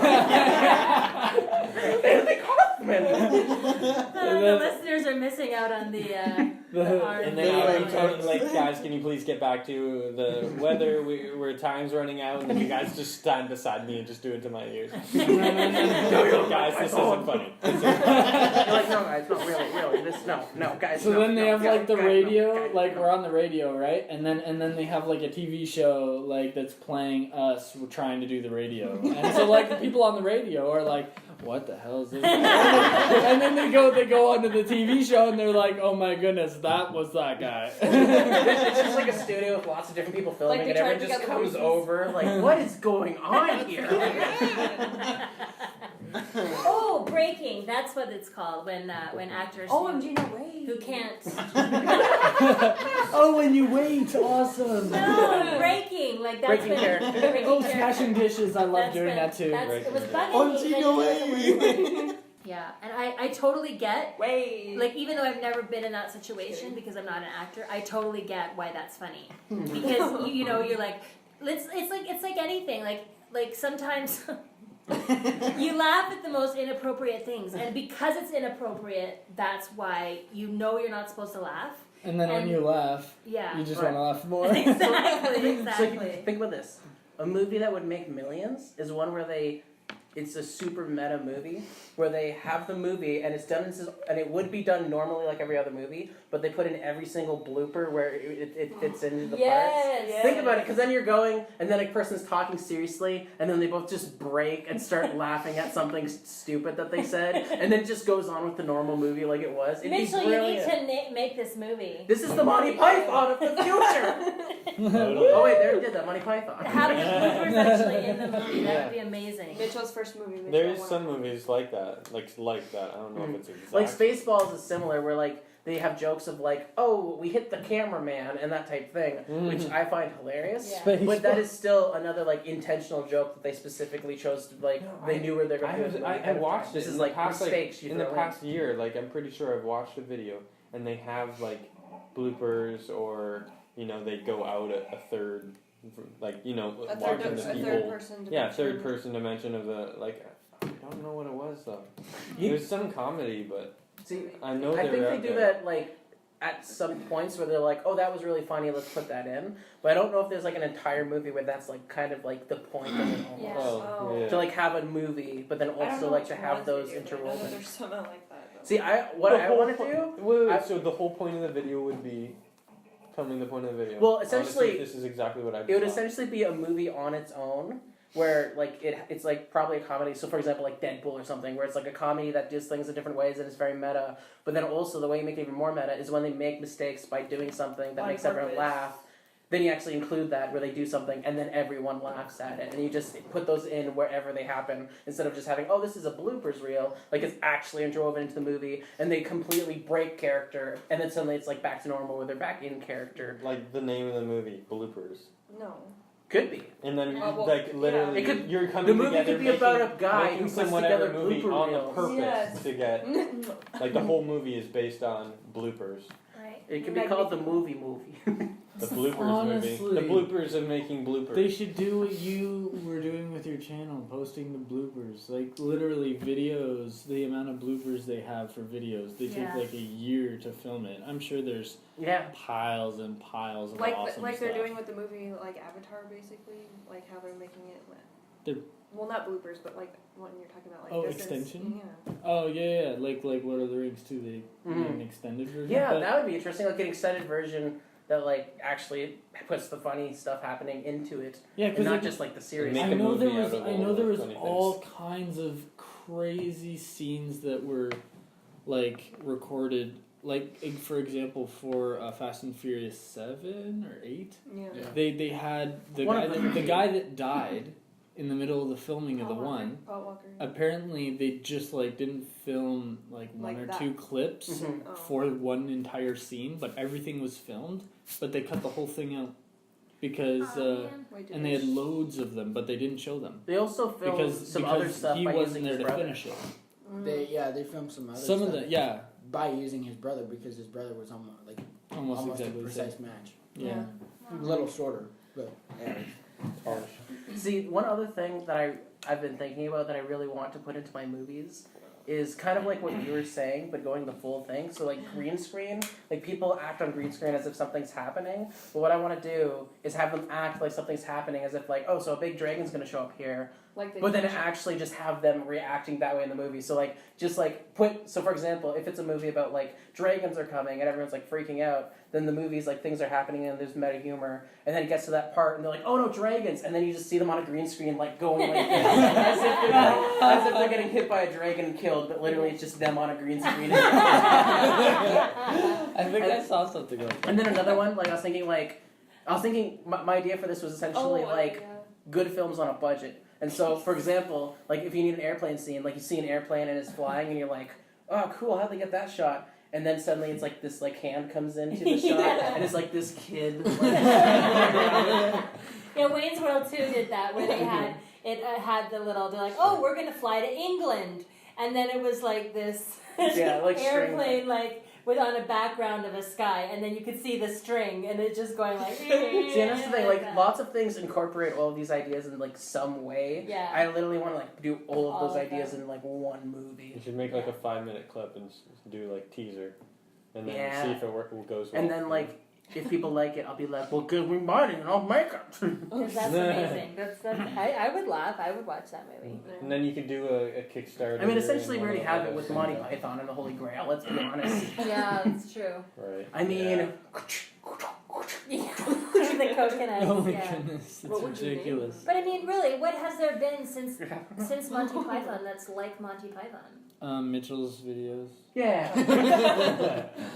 Kaufman. The listeners are missing out on the art. And then you totally like, guys, can you please get back to the weather? Where time's running out, and then you guys just stand beside me and just do it to my ears. Guys, this isn't funny. You're like, no, guys, no, really, this, no, guys. So no, then they no, have like the guys, no, radio, guys, like no. we're on the radio, right? And then they have like a TV show like that's playing us. We're trying to do the radio, and so like the people on the radio are like, "What the hell is this?" And then they go onto the TV show, and they're like, "Oh my goodness, that was that guy." It's just like a studio with lots of different people filming, Like they and everyone tried to just get the comes voices. over, like, what is going on here? Oh, breaking. That's what it's called when actors OMG, no way. who can't. Oh, when you wait, awesome. No, breaking. Like that's Breaking when character. breaking Oh, character. smashing dishes. I love That's doing when- that too. It was bugging Oh, me. gee, that no you guys way. were- Yeah, and I totally get. Wait. Like, even though I've never been in that situation because I'm not an actor, I totally get why that's funny. Because you know, you're like, it's like anything. Like sometimes you laugh at the most inappropriate things, and because it's inappropriate, that's why you know you're not supposed to laugh. And then when And- you laugh, Yeah. you just Right. want to laugh more. Exactly. So think about this. A movie that would make millions is one where it's a super meta movie where they have the movie and it's done and it would be done normally like every other movie, but they put in every single blooper where it fits into the parts. Yes. Think about it, because then you're going and then a person's talking seriously and then they both just break and start laughing at something stupid that they said, and then it just goes on with the normal movie like it was. It'd Mitchell, be you need brilliant. to make this movie. This is the Monty Python of the future. Oh wait, they already did that, Monty Python. Have the bloopers actually in the movie. That would be amazing. Mitchell's first movie. Mitchell There's won. some movies like that, like that. I don't know if it's exact. Like Spaceballs is similar, where like they have jokes of like, oh, we hit the cameraman and that type thing, which I find hilarious. Yeah. But that is still another like intentional joke that they specifically chose to like. They knew where they're going to do it. I watched This it is in like the past, mistakes like, you in the throw past year. Like I'm pretty sure I've watched a video and they have like bloopers, or you know they go out a third, like you know A watching the third people. person. Yeah, third person dimension of the like. I don't know what it was though. It was some comedy, but See, I know I they're think they out do there. that like at some points where they're like, oh, that was really funny, let's put that in. But I don't know if there's like an entire movie where that's like kind of like the point of it almost. Yeah. Oh, yeah. To like have a movie, but then I don't also know like which to have ones those they do, but I know interwoven. There's some that like that. But See, what I want to do. Wait, so the whole point of the video would be. Tell me the point of the video. Well, I wanna see if essentially, this is exactly what I. It would essentially be a movie on its own, where like it's like probably a comedy. So for example, like Deadpool or something, where it's like a comedy that does things in different ways and it's very meta. But then also the way you make it even more meta is when they make mistakes by doing something that On makes everyone purpose. laugh. Then you actually include that where they do something and then everyone laughs at it, and you just put those in wherever they happen instead of just having, oh, this is a bloopers reel. Like it's actually interwoven into the movie, and they completely break character, and then suddenly it's like back to normal where they're back in character. Like the name of the movie, bloopers. no. Could be. And then, well, like, literally, It could- you're coming the movie together could be about making- a guy making who some puts whatever together movie blooper on the reels. purpose Yes. to get, like, the whole movie is based on bloopers. Right. It could be called the movie. The bloopers Honestly. movie. The bloopers of making bloopers. They should do what you were doing with your channel, posting the bloopers. Like literally videos, the amount of bloopers they have for videos. They Yeah. take like a year to film it. I'm sure there's Yeah. piles and piles of Like awesome like stuff. they're doing with the movie like Avatar, basically, like how they're making it. They're- Well, not bloopers, but like what you're talking about. Like Oh, this extension? Yeah. Oh yeah, like Lord of the Rings too. They made an extended version. Yeah, but that would be interesting. Like an extended version that like actually puts the funny stuff happening into it, yeah, and because not just like the serious. Make I a know there movie was out of I all know there the was funny things. all kinds of crazy scenes that were like recorded. Like for example, for Fast and Furious 7 or 8, Yeah. they had the One guy of them. the guy that died in the middle of the filming of the one. Paul Walker. Apparently, they just like didn't film like one Like or that. two clips Mhm. Oh. for one entire scene, but everything was filmed. But they cut the whole thing out because Oh, man. Wait, did and they had loads of them, but they didn't show them They also filmed because some other stuff he by wasn't using there his to brother. finish it. They filmed some other Some stuff of the yeah, by using his brother because his brother was almost almost a exactly the same. precise match. Yeah. A little shorter, but yeah. See, one other thing that I've been thinking about that I really want to put into my movies is kind of like what you were saying, but going the full thing. So like green screen, like people act on green screen as if something's happening. But what I want to do is have them act like something's happening, as if like, oh, so a big dragon's gonna show up here. Like But then actually just have them reacting that way in the movie. So like just like so for example, if it's a movie about like dragons are coming and everyone's like freaking out, then the movie's like things are happening and there's meta humor, and then it gets to that part and they're like, oh no, dragons, and then you just see them on a green screen like going like this, as if they're getting hit by a dragon and killed, but literally it's just them on a green screen. I think I saw something like that. And then another one, like I was thinking my idea for this was essentially good films on a budget. And so, for example, like if you need an airplane scene, like you see an airplane and it's flying, and you're like, "Oh, cool! How'd they get that shot?" And then suddenly it's like this like hand comes into the shot, and it's like this kid. Yeah, Wayne's World 2 did that, where they had had the little. They're like, oh, we're gonna fly to England, and then it was like this Yeah, like airplane, like with on a background of a sky, and then you could see the string, and it's just going like. See, and that's the thing. Like lots of things incorporate all of these ideas in like some way. Yeah. I literally want to like do all of those All of ideas them. in like one movie. You should make like a 5-minute clip and do like teaser, and then Yeah. see if it goes well. And then like if people like it, I'll be like, well, good, we bought it, and I'll make it. Because that's amazing. That's I would laugh. I would watch that movie. And then you could do a Kickstarter. I mean, essentially, we and already one have it of with those Monty things. Python and the Holy Grail. Let's be honest. Yeah, that's true. Right. I mean, Yeah, the coconuts. Oh my yeah. goodness, What it's would you name ridiculous. But I mean, really, what has there been since Monty Python that's like Monty Python? Mitchell's videos. yeah.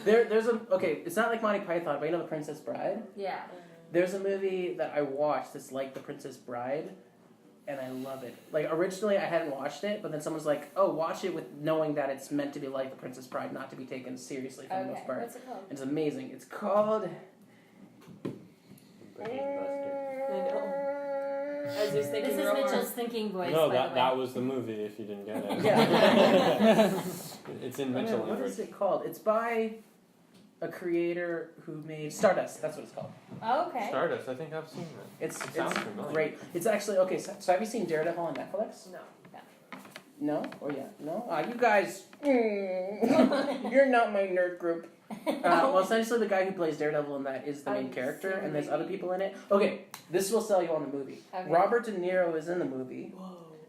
There's a it's not like Monty Python, but you know The Princess Bride. Yeah. There's a movie that I watched that's like The Princess Bride, and I love it. Like originally, I hadn't watched it, but then someone's like, "Oh, watch it with knowing that it's meant to be like The Princess Bride, not to be taken seriously for the Okay. most part." What's it called? It's amazing. It's called. As he's thinking This is real hard. Mitchell's thinking voice. No, by that the way. that was the movie. If you didn't get it. Yeah. It's in I Mitchell don't know, what language. is it called? It's by a creator who made Stardust. That's what it's called. Oh, okay. Stardust. I think I've seen that. It's Sounds familiar. great. It's actually okay. So have you seen Daredevil on Netflix? No. No? Oh yeah, no. You guys, you're not my nerd group. Well, essentially, the guy who plays Daredevil in that is the main I've character, seen and there's the other people in it. Okay, this will sell you on the movie. Okay. Robert De Niro is in the movie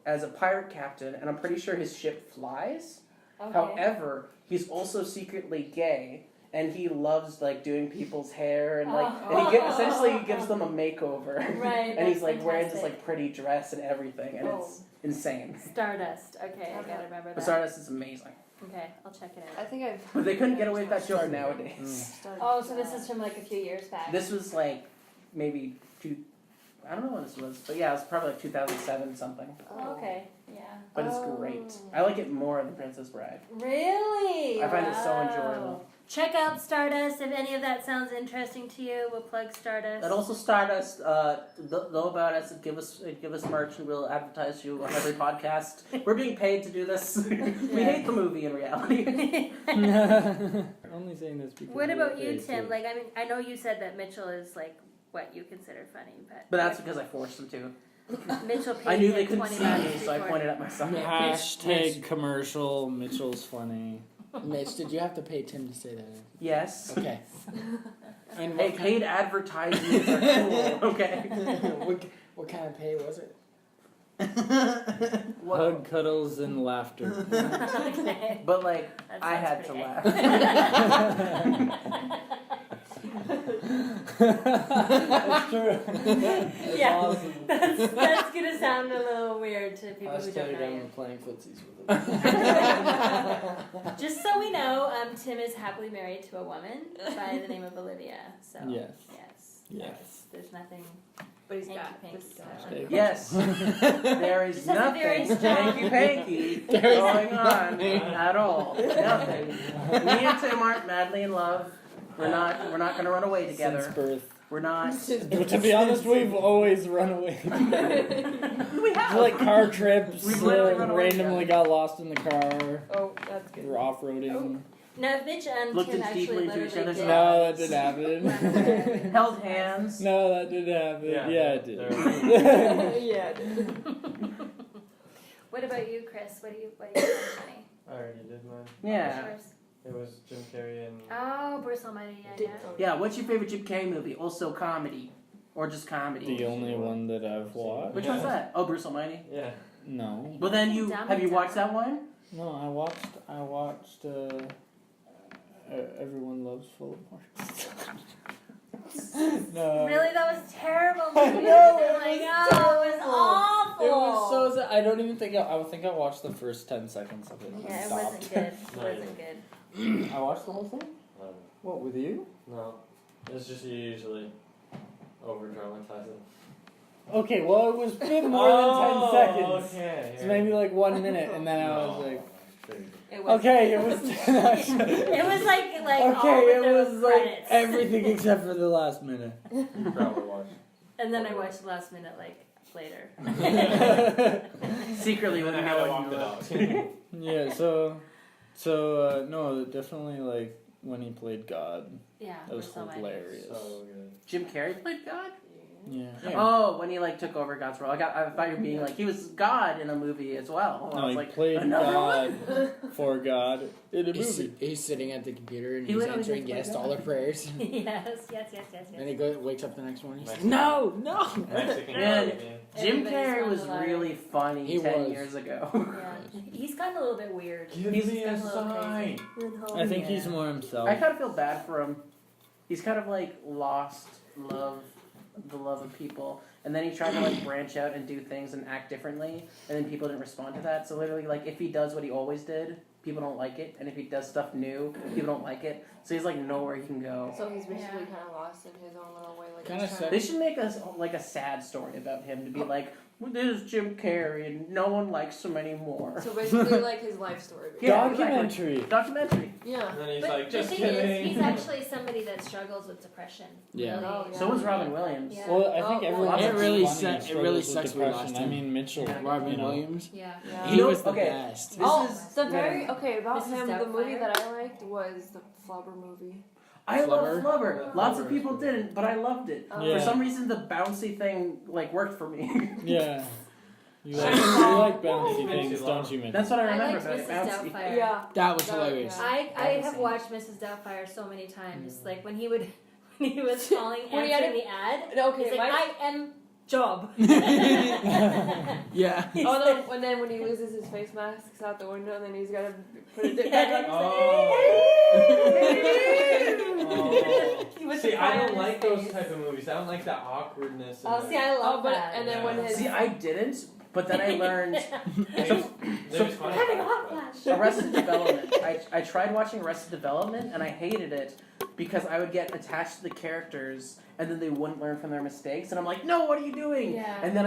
as a pirate captain, and I'm pretty sure his ship flies. Okay. However, he's also secretly gay, and he loves like doing people's hair and like, and essentially he gives them a makeover. Right, and he's that's like wearing this fantastic. like pretty dress and everything, and it's insane. Stardust. Okay, I gotta remember But that. Stardust is amazing. Okay, I'll check it I out. think I've. But they couldn't get away with that joke nowadays. Oh, so this is from like a few years back. This was like maybe I don't know when this was, but yeah, it was probably like 2007 something. Oh, okay. Yeah. But it's great. I like it more than Princess Bride. Really? I find it so Wow. enjoyable. check out Stardust if any of that sounds interesting to you. We'll plug Stardust. And also Stardust, know about us and give us merch, and we'll advertise you on every podcast. We're being paid to do this. We hate the movie in reality. Only saying this because. What we're about you, paid Tim? to. Like, I mean, I know you said that Mitchell is like what you consider funny, But that's because I forced them to. Mitchell paid I knew him they couldn't 20 see bucks me, so I before. pointed at myself. Hashtag commercial. Mitchell's funny. Mitch, did you have to pay Tim to say that? Yes. Okay. And Hey, paid advertisements are cool. Okay. what kind of pay was it? Hug, cuddles, and laughter. Okay. But like, That I sounds had to pretty laugh. That's true. That's Yeah. awesome. That's gonna sound a little weird to people who don't know I'm you. playing footsies with it. Just so we know, Tim is happily married to a woman by the name of Olivia. So Yes. yes. There's nothing. But he's Hanky got. panky This going guy. on. Yes. There is Just has a very nothing strong- hanky-panky going on at all. Nothing. Me and Tim aren't madly in love. We're not going to run away Since together. birth. We're not. To be honest, we've always run away. We have. Like car trips, We've literally run away randomly got lost in the car. Oh, that's good. We're off-roading. Now, if Mitch and Looked Tim in actually deeply into literally each other's did No, that didn't run happen. away. Held hands. No, that didn't happen. Yeah, it did. Yeah. What about you, Chris? What do you find funny? I already did mine. Yeah. Yours? It was Jim Carrey and. Oh, Bruce Almighty, yeah. Yeah, what's your favorite Jim Carrey movie? Also comedy. Or just comedy? The only one that I've watched. Which one's that? Oh, Bruce Almighty? Yeah. No. Well, then Dumb have you and watched Dumber. that one? No, I watched Everyone Loves Voldemort. No. Really, that was terrible. I movie. know, Oh it my was God, it was awful. It was so sad. I don't even think I think I watched the first 10 seconds of it and Yeah, it stopped. wasn't good. It wasn't good. I watched the whole thing? What, with you? No. It's just you usually over dramatizing. Okay, well, it was a bit more than 10 seconds. Okay. It's maybe like 1 minute, and then I was like, It was. okay, it was. It was like all Okay, of it those was like credits. everything except for the last minute. You probably watched. And then I watched the last minute like later. Secretly, And when then I you had to know walk you the love. dog. Yeah, no, definitely like when he played God. Yeah, That was Bruce Almighty. hilarious. So good. Jim Carrey played God? Yeah. Oh, when he like took over God's role. I thought you were being like he was God in a movie as well. I No, was he like, played another God one? for God in a movie. He's sitting at the computer and He he's literally answering just yes to like all that. the prayers. yes. And he wakes up the next morning. He's like, Mexican. no. Mexican Man. comedian. Jim Everybody's Carrey on was the line. really funny He 10 was. years ago. Yeah, he's gotten a little bit weird. Give He's me a gotten little sign. crazy. I think he's more himself. I kind of feel bad for him. He's kind of like lost the love of people, and then he tried to like branch out and do things and act differently, and then people didn't respond to that. So literally, like if he does what he always did, people don't like it, and if he does stuff new, people don't like it. So he's like nowhere he can go. So he's basically Yeah. kind of lost in his own little way. Like Kinda he's trying They should make us like a sad story about him to be like, well, this is Jim Carrey, and no one likes him anymore. So basically, like his life story. Yeah, Documentary. Documentary. Yeah. And then he's But like, just the thing kidding. is, he's actually somebody that struggles with depression. Yeah. Really. Oh, yeah. So was Robin Williams. Yeah. Well, I think Oh, everyone. well, it really funny su- it really struggles with sucks we depression. lost I him. mean, Mitchell. Yeah. Robin you know. Williams. Yeah. Yeah. He You know- was the okay. best. This Oh, is the very yeah. okay about Mrs. him. The movie Doubtfire? that I liked was the Flubber movie. I Flubber? love Flubber. Lots of Flubber is people good. didn't, but I loved it. Oh. Yeah. For some reason, the bouncy thing like worked for me. Yeah. You like bouncy Makes things, you don't laugh. you, Mitchell? That's what I I remember liked about it. Mrs. Bouncy. Doubtfire. Yeah. That was That- hilarious. yeah. I haven't have seen watched Mrs. Doubtfire so many times. Like when he would, when he was calling, When he had answering the ad. Okay, He's like, my- I am job. Yeah. Oh no! And then when he loses his face masks out the window, and then he's gotta put it back on. Oh. With See, the I fire don't in like his those face. type of movies. I don't like that awkwardness. in Oh, there. see, I love Oh, but that. and then when his See, I didn't, but then I learned Maybe it's funny. Having a hot flash. Arrested Development. I tried watching Arrested Development and I hated it because I would get attached to the characters and then they wouldn't learn from their mistakes, and I'm like, no, what are you doing? Yeah. And then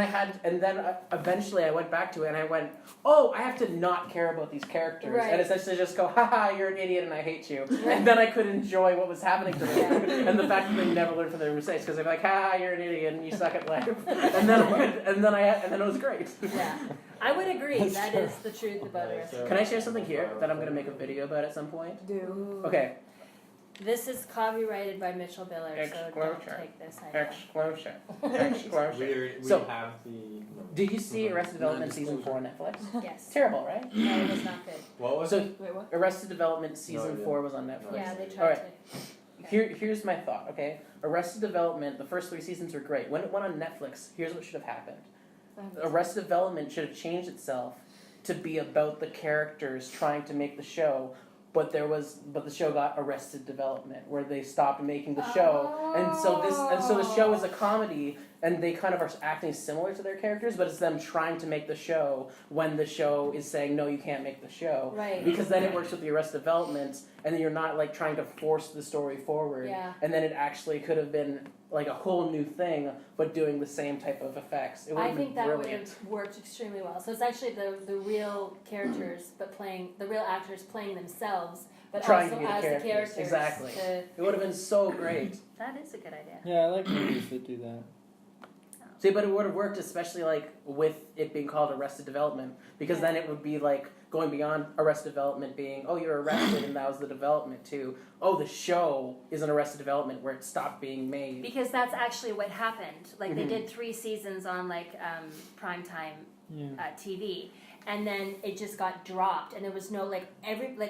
eventually I went back to it and I went, oh, I have to not care about these characters Right. and essentially just go, haha, you're an idiot and I hate you. And then I could enjoy what was happening to them and the fact that they never learned from their mistakes because they're like, haha, you're an idiot and you suck at life. And then it was great. Yeah. I would agree. That is the truth about it. Can I share something here that I'm going to make a video about at some point? Do. Okay. This is copyrighted by Mitchell Biller, so don't Exclusion. take this idea. Exclusion. Exclusion. We So- have the. Did you see Arrested Development season 4 on Netflix? Yes. Terrible, right? No, it was not good. What was So Wait, what? Arrested Development season idea. 4 was on Netflix. Yeah, they All tried right. Here's my thought, okay? Arrested Development, the first 3 seasons were great. When it went on Netflix, here's what should have happened. to. Arrested Development should have changed itself to be about the characters trying to make the show, but the show got Arrested Development, where they stopped making the show, and so the show is a comedy, and they kind of are acting similar to their characters, but it's them trying to make the show when the show is saying no, you can't make the show, Right. because then it works with the Arrested Development, and then you're not like trying to force the story forward, Yeah. and then it actually could have been like a whole new thing, but doing the same type of effects. It would I have think been that would brilliant. have worked extremely well. So it's actually the real characters, but the real actors playing themselves, but Trying also to be the as characters. the characters. Exactly. to- It would have been so great. that is a good idea. Yeah, I like movies that do that. See, but it would have worked, especially like with it being called Arrested Development, because then it would be like going beyond Arrested Development being, oh, you're arrested, and that was the development too. Oh, the show is an Arrested Development where it stopped being made. Because that's actually what happened. Like they Mhm. did 3 seasons on like primetime Yeah. TV, and then it just got dropped, and there was no like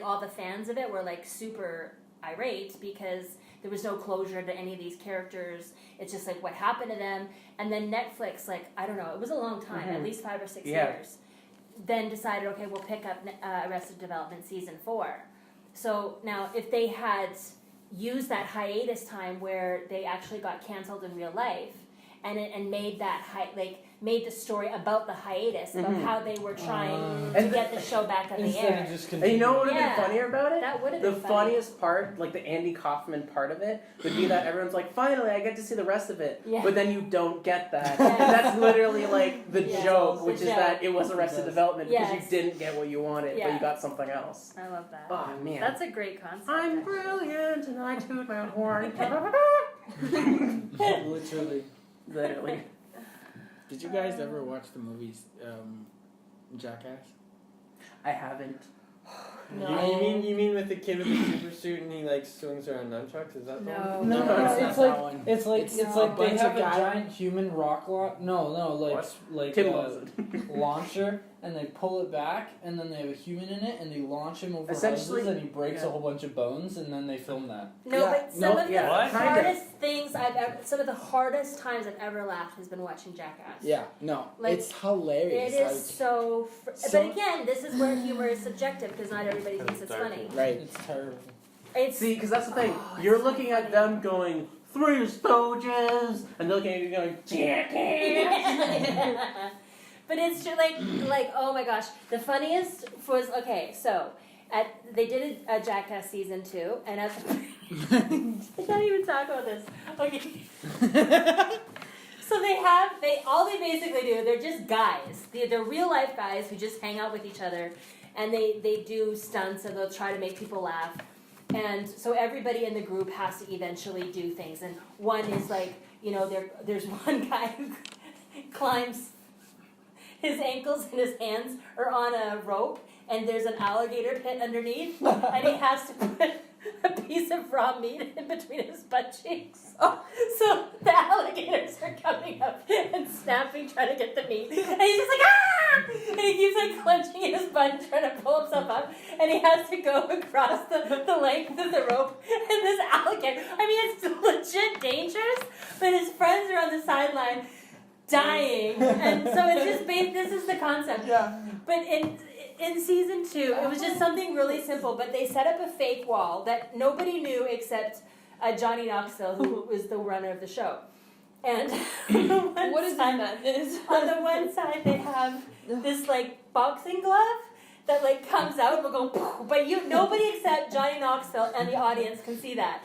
all the fans of it were like super irate because there was no closure to any of these characters. It's just like what happened to them, and then Netflix, like I don't know, it was a long time, at least 5 or 6 Yeah. years. Then decided, okay, we'll pick up Arrested Development season 4. So now, if they had used that hiatus time where they actually got canceled in real life, and made that made the story about the hiatus, about how they were trying to And get the show back on the Instead air. of just And you know what would have Yeah. been funnier about it? That would have The been funny. funniest part, like the Andy Kaufman part of it, would be that everyone's like, finally, I get to see the rest of it. Yeah. But then you don't get that. Yeah. And that's literally like the Yeah. joke, The which is joke. that it was Arrested Development because Yes. you didn't get what you wanted, but Yeah. you got something else. I love that. Oh, man. That's a great concept. I'm actually. brilliant and I toot my own horn. Literally. Literally. Did you guys ever watch the movies Jackass? I haven't. You mean with the kid with the super suit and he like swings around nunchucks? Is that the one? No. No, it's it's not like that one. it's like It's it's a like they bunch have of a guys- giant human rock like Tim a loves it. launcher, and they pull it back, and then they have a human in it, and they launch him over Essentially- houses, and he breaks yeah. a whole bunch of bones, and then they film that. No, Yeah. but some No, of the yeah, What? kind of. hardest things some of the hardest times I've ever laughed has been watching Jackass. Yeah, no, Like, it's hilarious. It is so. So- But again, this is where humor is subjective because not everybody thinks it's Dark funny. humor. Right. It's terrible. It's See, because that's the thing. You're looking at them going, 3 Stooges, and they're looking at you going, Jackass. but it's just like oh my gosh, the funniest was okay. So they did a Jackass season 2, and at the, I can't even talk about this. Okay. So all they basically do, they're just guys. They're real life guys who just hang out with each other, and they do stunts, and they'll try to make people laugh. And so everybody in the group has to eventually do things. And one is like, there's one guy who climbs, his ankles and his hands are on a rope, and there's an alligator pit underneath, and he has to put a piece of raw meat in between his butt cheeks. So the alligators are coming up and snapping, trying to get the meat. And he's just like, ah! And he keeps like clenching his butt, trying to pull himself up. And he has to go across the length of the rope. And this alligator, I mean, it's legit dangerous, but his friends are on the sideline dying. And so it's just this is the concept. Yeah. But in season 2, it was just something really simple, but they set up a fake wall that nobody knew except Johnny Knoxville, who was the runner of the show. And on the one What is side, that? on the one side, they have this like boxing glove that like comes out and will go, but nobody except Johnny Knoxville and the audience can see that.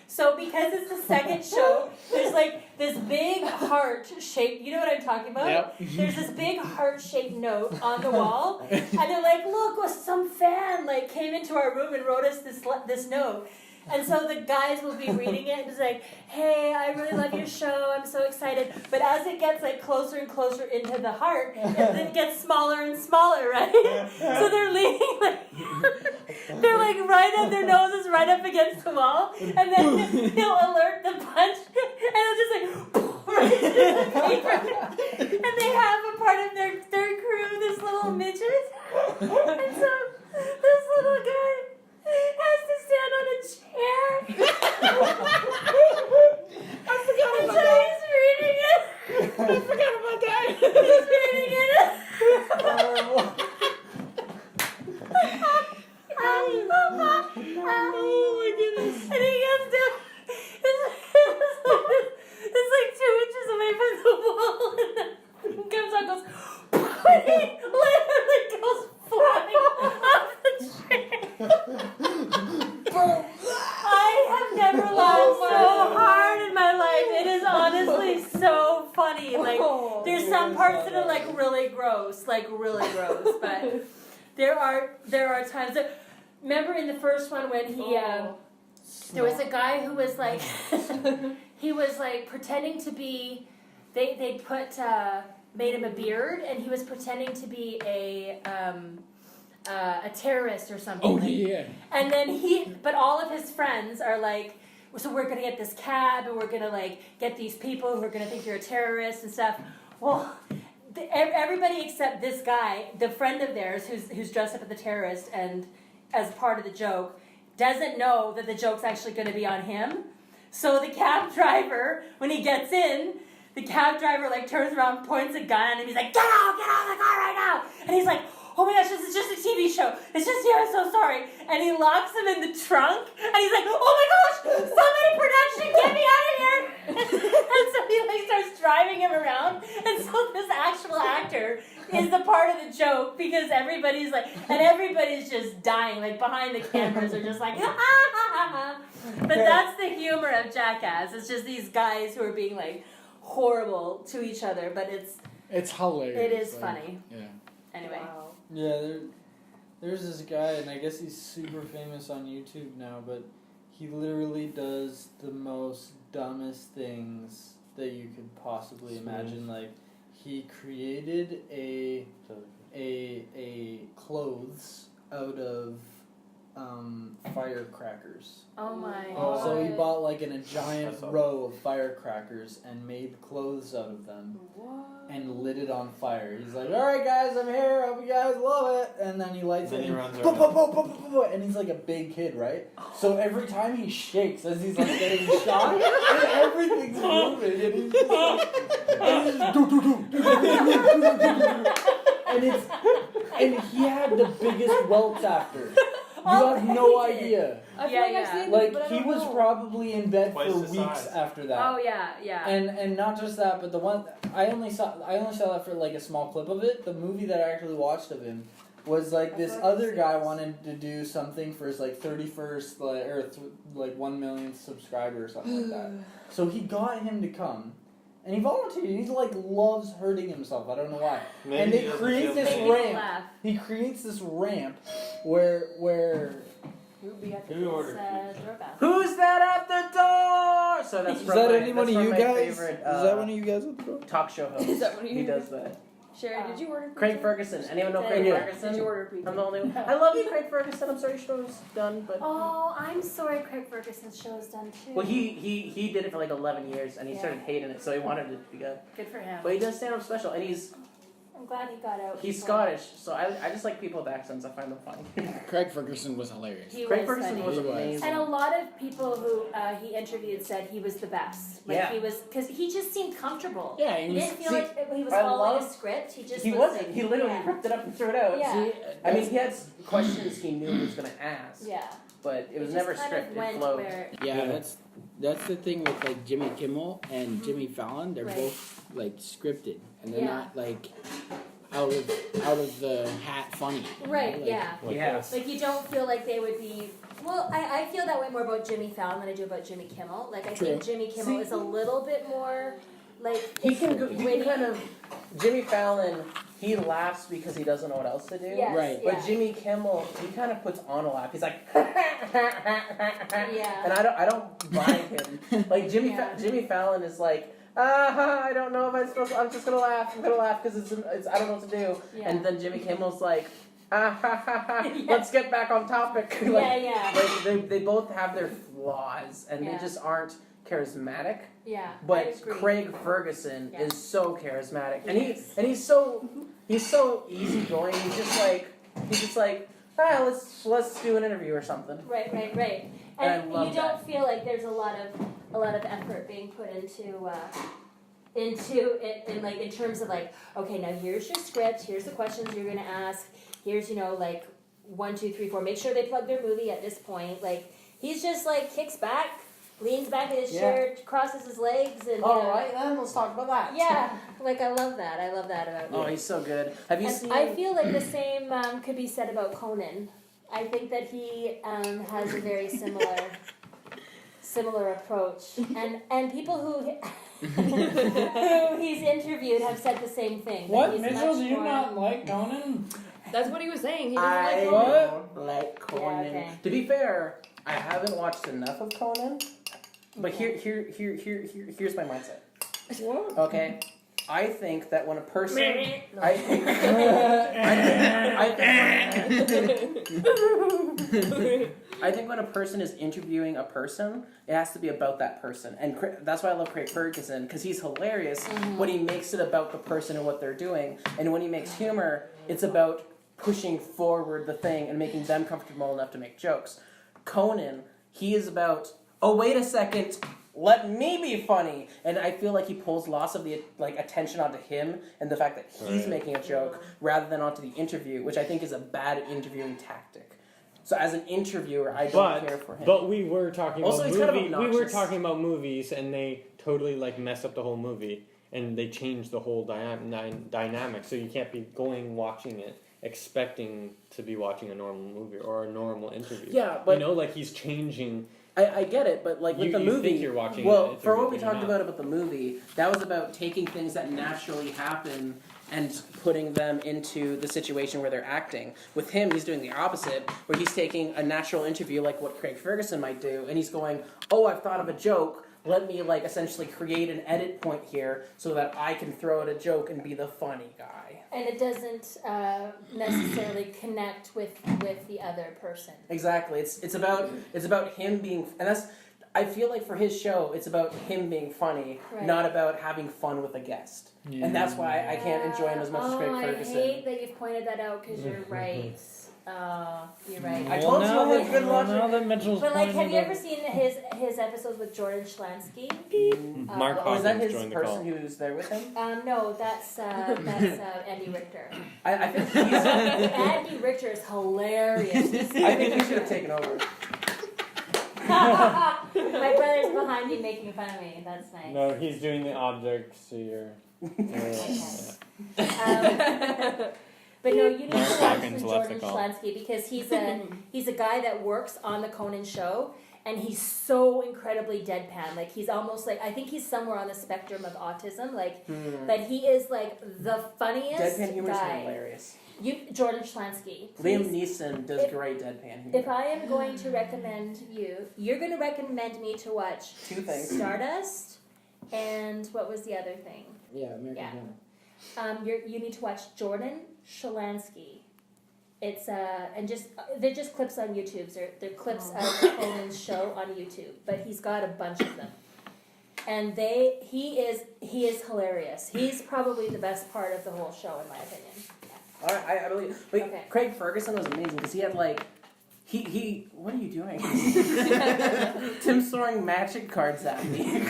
So because it's the second show, there's like this big heart shaped. You know what I'm talking about? Yep. There's this big heart shaped note on the wall, and they're like, look, some fan like came into our room and wrote us this note. And so the guys will be reading it and just like, hey, I really love your show. I'm so excited. But as it gets like closer and closer into the heart, it gets smaller and smaller, right? So they're leaning like, they're like right up, their nose is right up against the wall. And then he'll alert the punch and it'll just like, right into the paper. And they have a part of their crew, this little midget. And so this little guy has to stand on a chair. I forgot about that. He's reading it. I forgot about that. He's reading it. Oh my goodness. And he gets down. It's like 2 inches away from the wall. And then comes out and goes, and he literally goes flying off the chair. I have never laughed so hard in my life. It is honestly so funny. Like there's some parts that are like really gross, but there are times that, remember in the first one when he there was a guy who was like he was like pretending to be they made him a beard and he was pretending to be a terrorist or something. Oh yeah. And then but all of his friends are like, so we're gonna get this cab and we're gonna like get these people who are gonna think you're a terrorist and stuff. Well, everybody except this guy, the friend of theirs who's dressed up as the terrorist and as part of the joke, doesn't know that the joke's actually gonna be on him. So the cab driver, when he gets in, the cab driver like turns around, points a gun at him, he's like, get out of the car right now! And he's like, oh my gosh, this is just a TV show. It's just here, I'm so sorry. And he locks him in the trunk, and he's like, oh my gosh, somebody production, get me out of here. And so he like starts driving him around. And so this actual actor is the part of the joke because everybody's like, and everybody's just dying. Like behind the cameras are just like, ah, ha, ha, ha. But that's the humor of Jackass. It's just these guys who are being like horrible to each other, but It's hilarious. it is funny. Yeah. Anyway. Wow. Yeah, there's this guy, and I guess he's super famous on YouTube now, but he literally does the most dumbest things that you could possibly imagine. Like, he created a clothes out of firecrackers. Oh my. So he God. bought like a giant That's awesome. row of firecrackers and made clothes out of them. What? And lit it on fire. He's like, alright guys, I'm here, hope you guys love it. And then he lights Then it he and runs boop, around. boop, boop, boop, boop, boop, and he's like a big kid, right? So every time he shakes as he's like getting shot, and everything's moving, and he's just like, and he's just do, do, do, do, do, do, do, do, do, do. And he had the biggest welts after. You have no idea. I feel Yeah, like yeah. I've seen Like, this, but I he don't was know. probably in bed Twice for the weeks size. after that. Oh yeah. And not just that, but the one I only saw that for like a small clip of it. The movie that I actually watched of him was like this other guy wanted to do something for his like 31st like 1 millionth subscriber or something like that. So he got him to come, and he volunteered. He like loves hurting himself. I don't know why. Maybe And he they doesn't create feel this pain. Make ramp. laugh. He creates this ramp where. Ruby, I think Who ordered doorbell. Who's that at the door? So that's Is from that my, any one that's of from you my guys? favorite Is that one of you guys at the door? talk show host. Is that one of He you? does that. Sherry, did you order pizza? Craig Ferguson. Anyone know Craig Yeah. Ferguson? Did you order pizza? I'm the only one. I love you, Craig Ferguson. I'm sorry your show's done, but Oh, I'm sorry Craig Ferguson's show is done too. well, he did it for like 11 years, and he Yeah. started hating it, so he wanted it to be good. Good for him. But he does stand up special, and I'm glad he got out. he's before. Scottish, so I just like people with accents. I find them funny. Craig Ferguson was hilarious. He Craig was Ferguson funny. was He was. amazing. And a lot of people who he interviewed said he was the best. Like Yeah. he was, because he just seemed comfortable. Yeah, He he was. didn't feel see, like he was I following a love- script. He just He was wasn't. like, He literally yeah. ripped it up and threw it out. Yeah. I mean, he had questions he knew he was going to ask, Yeah. but it was He never just kind of scripted. It went flowed. where Yeah, that's the thing with like Jimmy Kimmel and Jimmy Fallon. They're Right. both like scripted, and they're Yeah. not like. out of the hat funny. Right, Like, yeah. Like Yeah. this. Like, you don't feel like they would be. Well, I feel that way more about Jimmy Fallon than I do about Jimmy Kimmel. Like, I True. think Jimmy Kimmel is a little bit more, like, He can witty. kind of Jimmy Fallon. He laughs because he doesn't know what else to do. Yes, Right. yeah. But Jimmy Kimmel, he kind of puts on a laugh. He's like, Yeah. and I don't buy him. Like Jimmy Fallon is like, I don't know if I'm supposed to. I'm just gonna laugh. I'm gonna laugh because it's I don't know what to do. Yeah. And then Jimmy Kimmel's like, let's get back on topic. Yeah. Like they both have their flaws and they Yeah. just aren't charismatic. Yeah. I But agree. Craig Ferguson Yeah. is so charismatic, Yes. and he's so easygoing. He's just like let's do an interview or something. Right. And I And love you don't feel like there's a lot of effort being put into it, and like in terms of like, okay, now here's your script, here's the questions you're gonna ask, here's like 1, 2, 3, 4. Make sure they plug their movie at this point. Like he's just like kicks back, leans back in his shirt, crosses his legs, and All right, then let's talk about that. yeah, like I love that about Oh, him. he's so good. Have you And seen? I feel like the same could be said about Conan. I think that he has a very similar approach, and people who he's interviewed have said the same thing. that What, he's Mitchell? much Do you more- not like Conan? That's what he was saying. He doesn't I like What? don't like Conan. okay. To be fair, I haven't watched enough of Conan, but here's my mindset. What? Okay, I think that when a person, No. I think I think when a person is interviewing a person, it has to be about that person, and that's why I love Craig Ferguson, because he's hilarious when he makes it about the person and what they're doing, and when he makes humor, it's about pushing forward the thing and making them comfortable enough to make jokes. Conan, he is about, oh wait a second, let me be funny, and I feel like he pulls lots of the attention onto him and the fact that he's making a joke rather than onto the interview, which I think is a bad interviewing tactic. So as an interviewer, I don't care for him. But we were talking Also, about he's kind of we were obnoxious. talking about movies, and they totally mess up the whole movie, and they change the whole dynamic. So you can't be watching it expecting to be watching a normal movie or a normal interview. Yeah, but he's changing. I get it, but with the You movie, think you're watching well, an for what interview, we but you're talked not. about the movie, that was about taking things that naturally happen and putting them into the situation where they're acting. With him, he's doing the opposite, where he's taking a natural interview like what Craig Ferguson might do, and he's going, oh, I've thought of a joke, let me essentially create an edit point here so that I can throw out a joke and be the funny guy. And it doesn't necessarily connect with the other person. Exactly. It's about him being, and that's, I feel like for his show, it's about him being funny, Right. not about having fun with a guest. Yeah. And that's why I can't enjoy him as much as Craig Ferguson. I hate that you've pointed that out because you're right. You're right. I told you now I had good well, logic. now that Mitchell's But have pointing you out- ever seen his episodes with Jordan Schlansky? Mark Oh, is that Hawkins his joined the person call. who's there with him? No, that's Andy Richter. I think he's. Andy Richter is hilarious. I think he should have taken over. My brother's behind me making fun of me. That's nice. No, he's doing the objects. So you're. But no, you need to Mark watch Hawkins the left Jordan the call. Schlansky because he's a guy that works on the Conan show, and he's so incredibly deadpan. Like he's almost I think he's somewhere on the spectrum of autism. But he is the funniest Deadpan humor is guy. hilarious. Jordan Schlansky. Liam Please, Neeson does great deadpan humor. if I am going to recommend you're going to recommend me to watch Two things. Stardust, and what was the other thing? Yeah, American Yeah. Dad. You need to watch Jordan Shalansky. It's and they're just clips on YouTube. They're clips of Conan's show on YouTube, but he's got a bunch of them, and he is hilarious. He's probably the best part of the whole show, in my opinion. All right, I believe. But Okay. Craig Ferguson was amazing because he had he. What are you doing? Tim's throwing magic cards at me.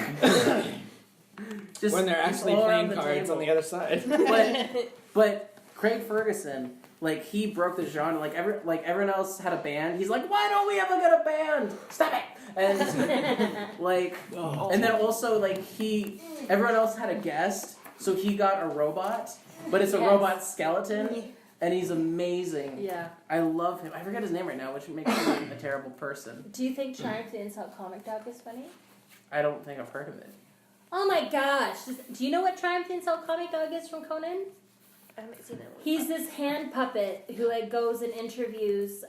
Just When they're just actually all around playing the cards on table. the other side. But Craig Ferguson, he broke the genre. Everyone else had a band. He's like, why don't we ever get a band? Stop it! And and then also everyone else had a guest, so he got a robot. but it's a Yes. robot skeleton, and he's amazing. Yeah. I love him. I forget his name right now, which makes him a terrible person. Do you think Triumph the Insult Comic Dog is funny? I don't think I've heard of it. Oh my gosh! Do you know what Triumph the Insult Comic Dog is from Conan? I haven't seen that one. He's this hand puppet who like goes and interviews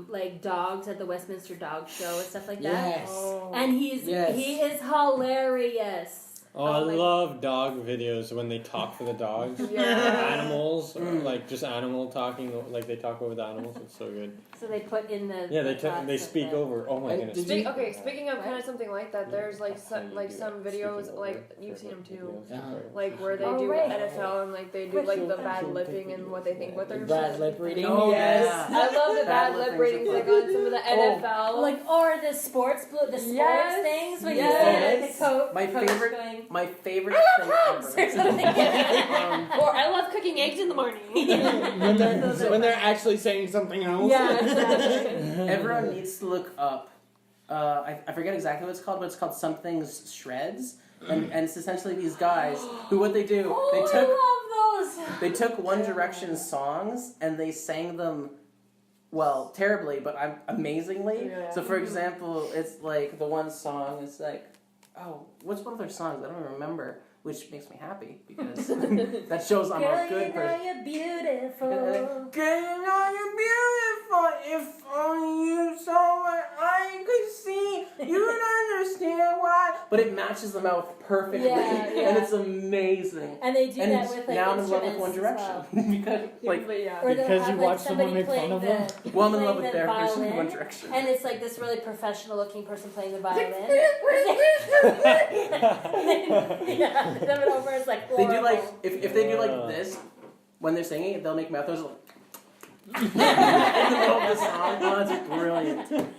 like dogs at the Westminster Dog Show and stuff like that. Yes. Oh. And he is hilarious. Oh, I love dog videos when they talk for the dogs. Yeah. Animals, or like just animal talking, like they talk over the animals. It's so good. So they put in the They speak over. Oh my goodness. Speaking of kind of something like that, there's like some videos like you've seen them too, like where they do NFL and like they do like the bad lipping and what they think what they're Bad lip reading. Oh, Yes, yeah. I love the bad lip readings like on some of the NFL. like or the sports Yes. things when Yes. you see the coach. My favorite thing ever. Or I love cooking eggs in the morning. when they're actually saying something else. Everyone needs to look up. I forget exactly what it's called, but it's called Something's Shreds, and it's essentially these guys who what they do. I love those. They took One Direction songs and they sang them. Well, terribly, but amazingly. Yeah. So, for example, it's like the one song is like, oh, what's one of their songs? I don't even remember, which makes me happy because that shows I'm a good person. You're beautiful. Girl, you know you're beautiful. If only you saw what I could see, you'd understand why. But it matches the mouth perfectly, and it's amazing. And they do And that with like now I'm in love with instruments One as Direction well. because, like, Or they'll Because have, you like, watch someone somebody make fun playing of the- them? well, I'm in playing love with the their version of violin, One Direction. And it's like this really professional looking person playing the violin. Yeah, them it over is like They do like horrible. if they do like this when they're singing, they'll make mouth noises like in the middle of the song. Oh, it's brilliant.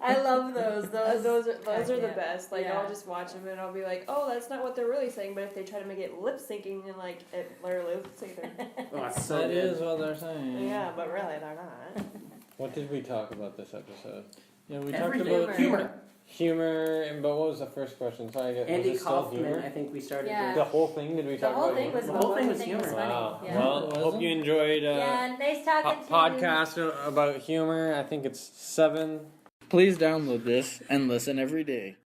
I love those. Those are the Yeah. best. Like Yeah. I'll just watch them and I'll be like, oh, that's not what they're really saying. But if they try to make it lip syncing and like it literally looks like they're Oh, it's so That good. is what they're saying. yeah, but really they're not. What did we talk about this episode? Yeah, we Everything. talked about Humor. Humor, but what was the first question? Sorry, was Andy it still Kaufman, humor? I think we started Yeah. The whole thing? Did we The talk whole about thing humor? was The whole thing was funny. humor. Wow. Yeah. Well, hope you enjoyed Yeah, nice talking to you. podcast about humor. I think it's 7. Please download this and listen every day.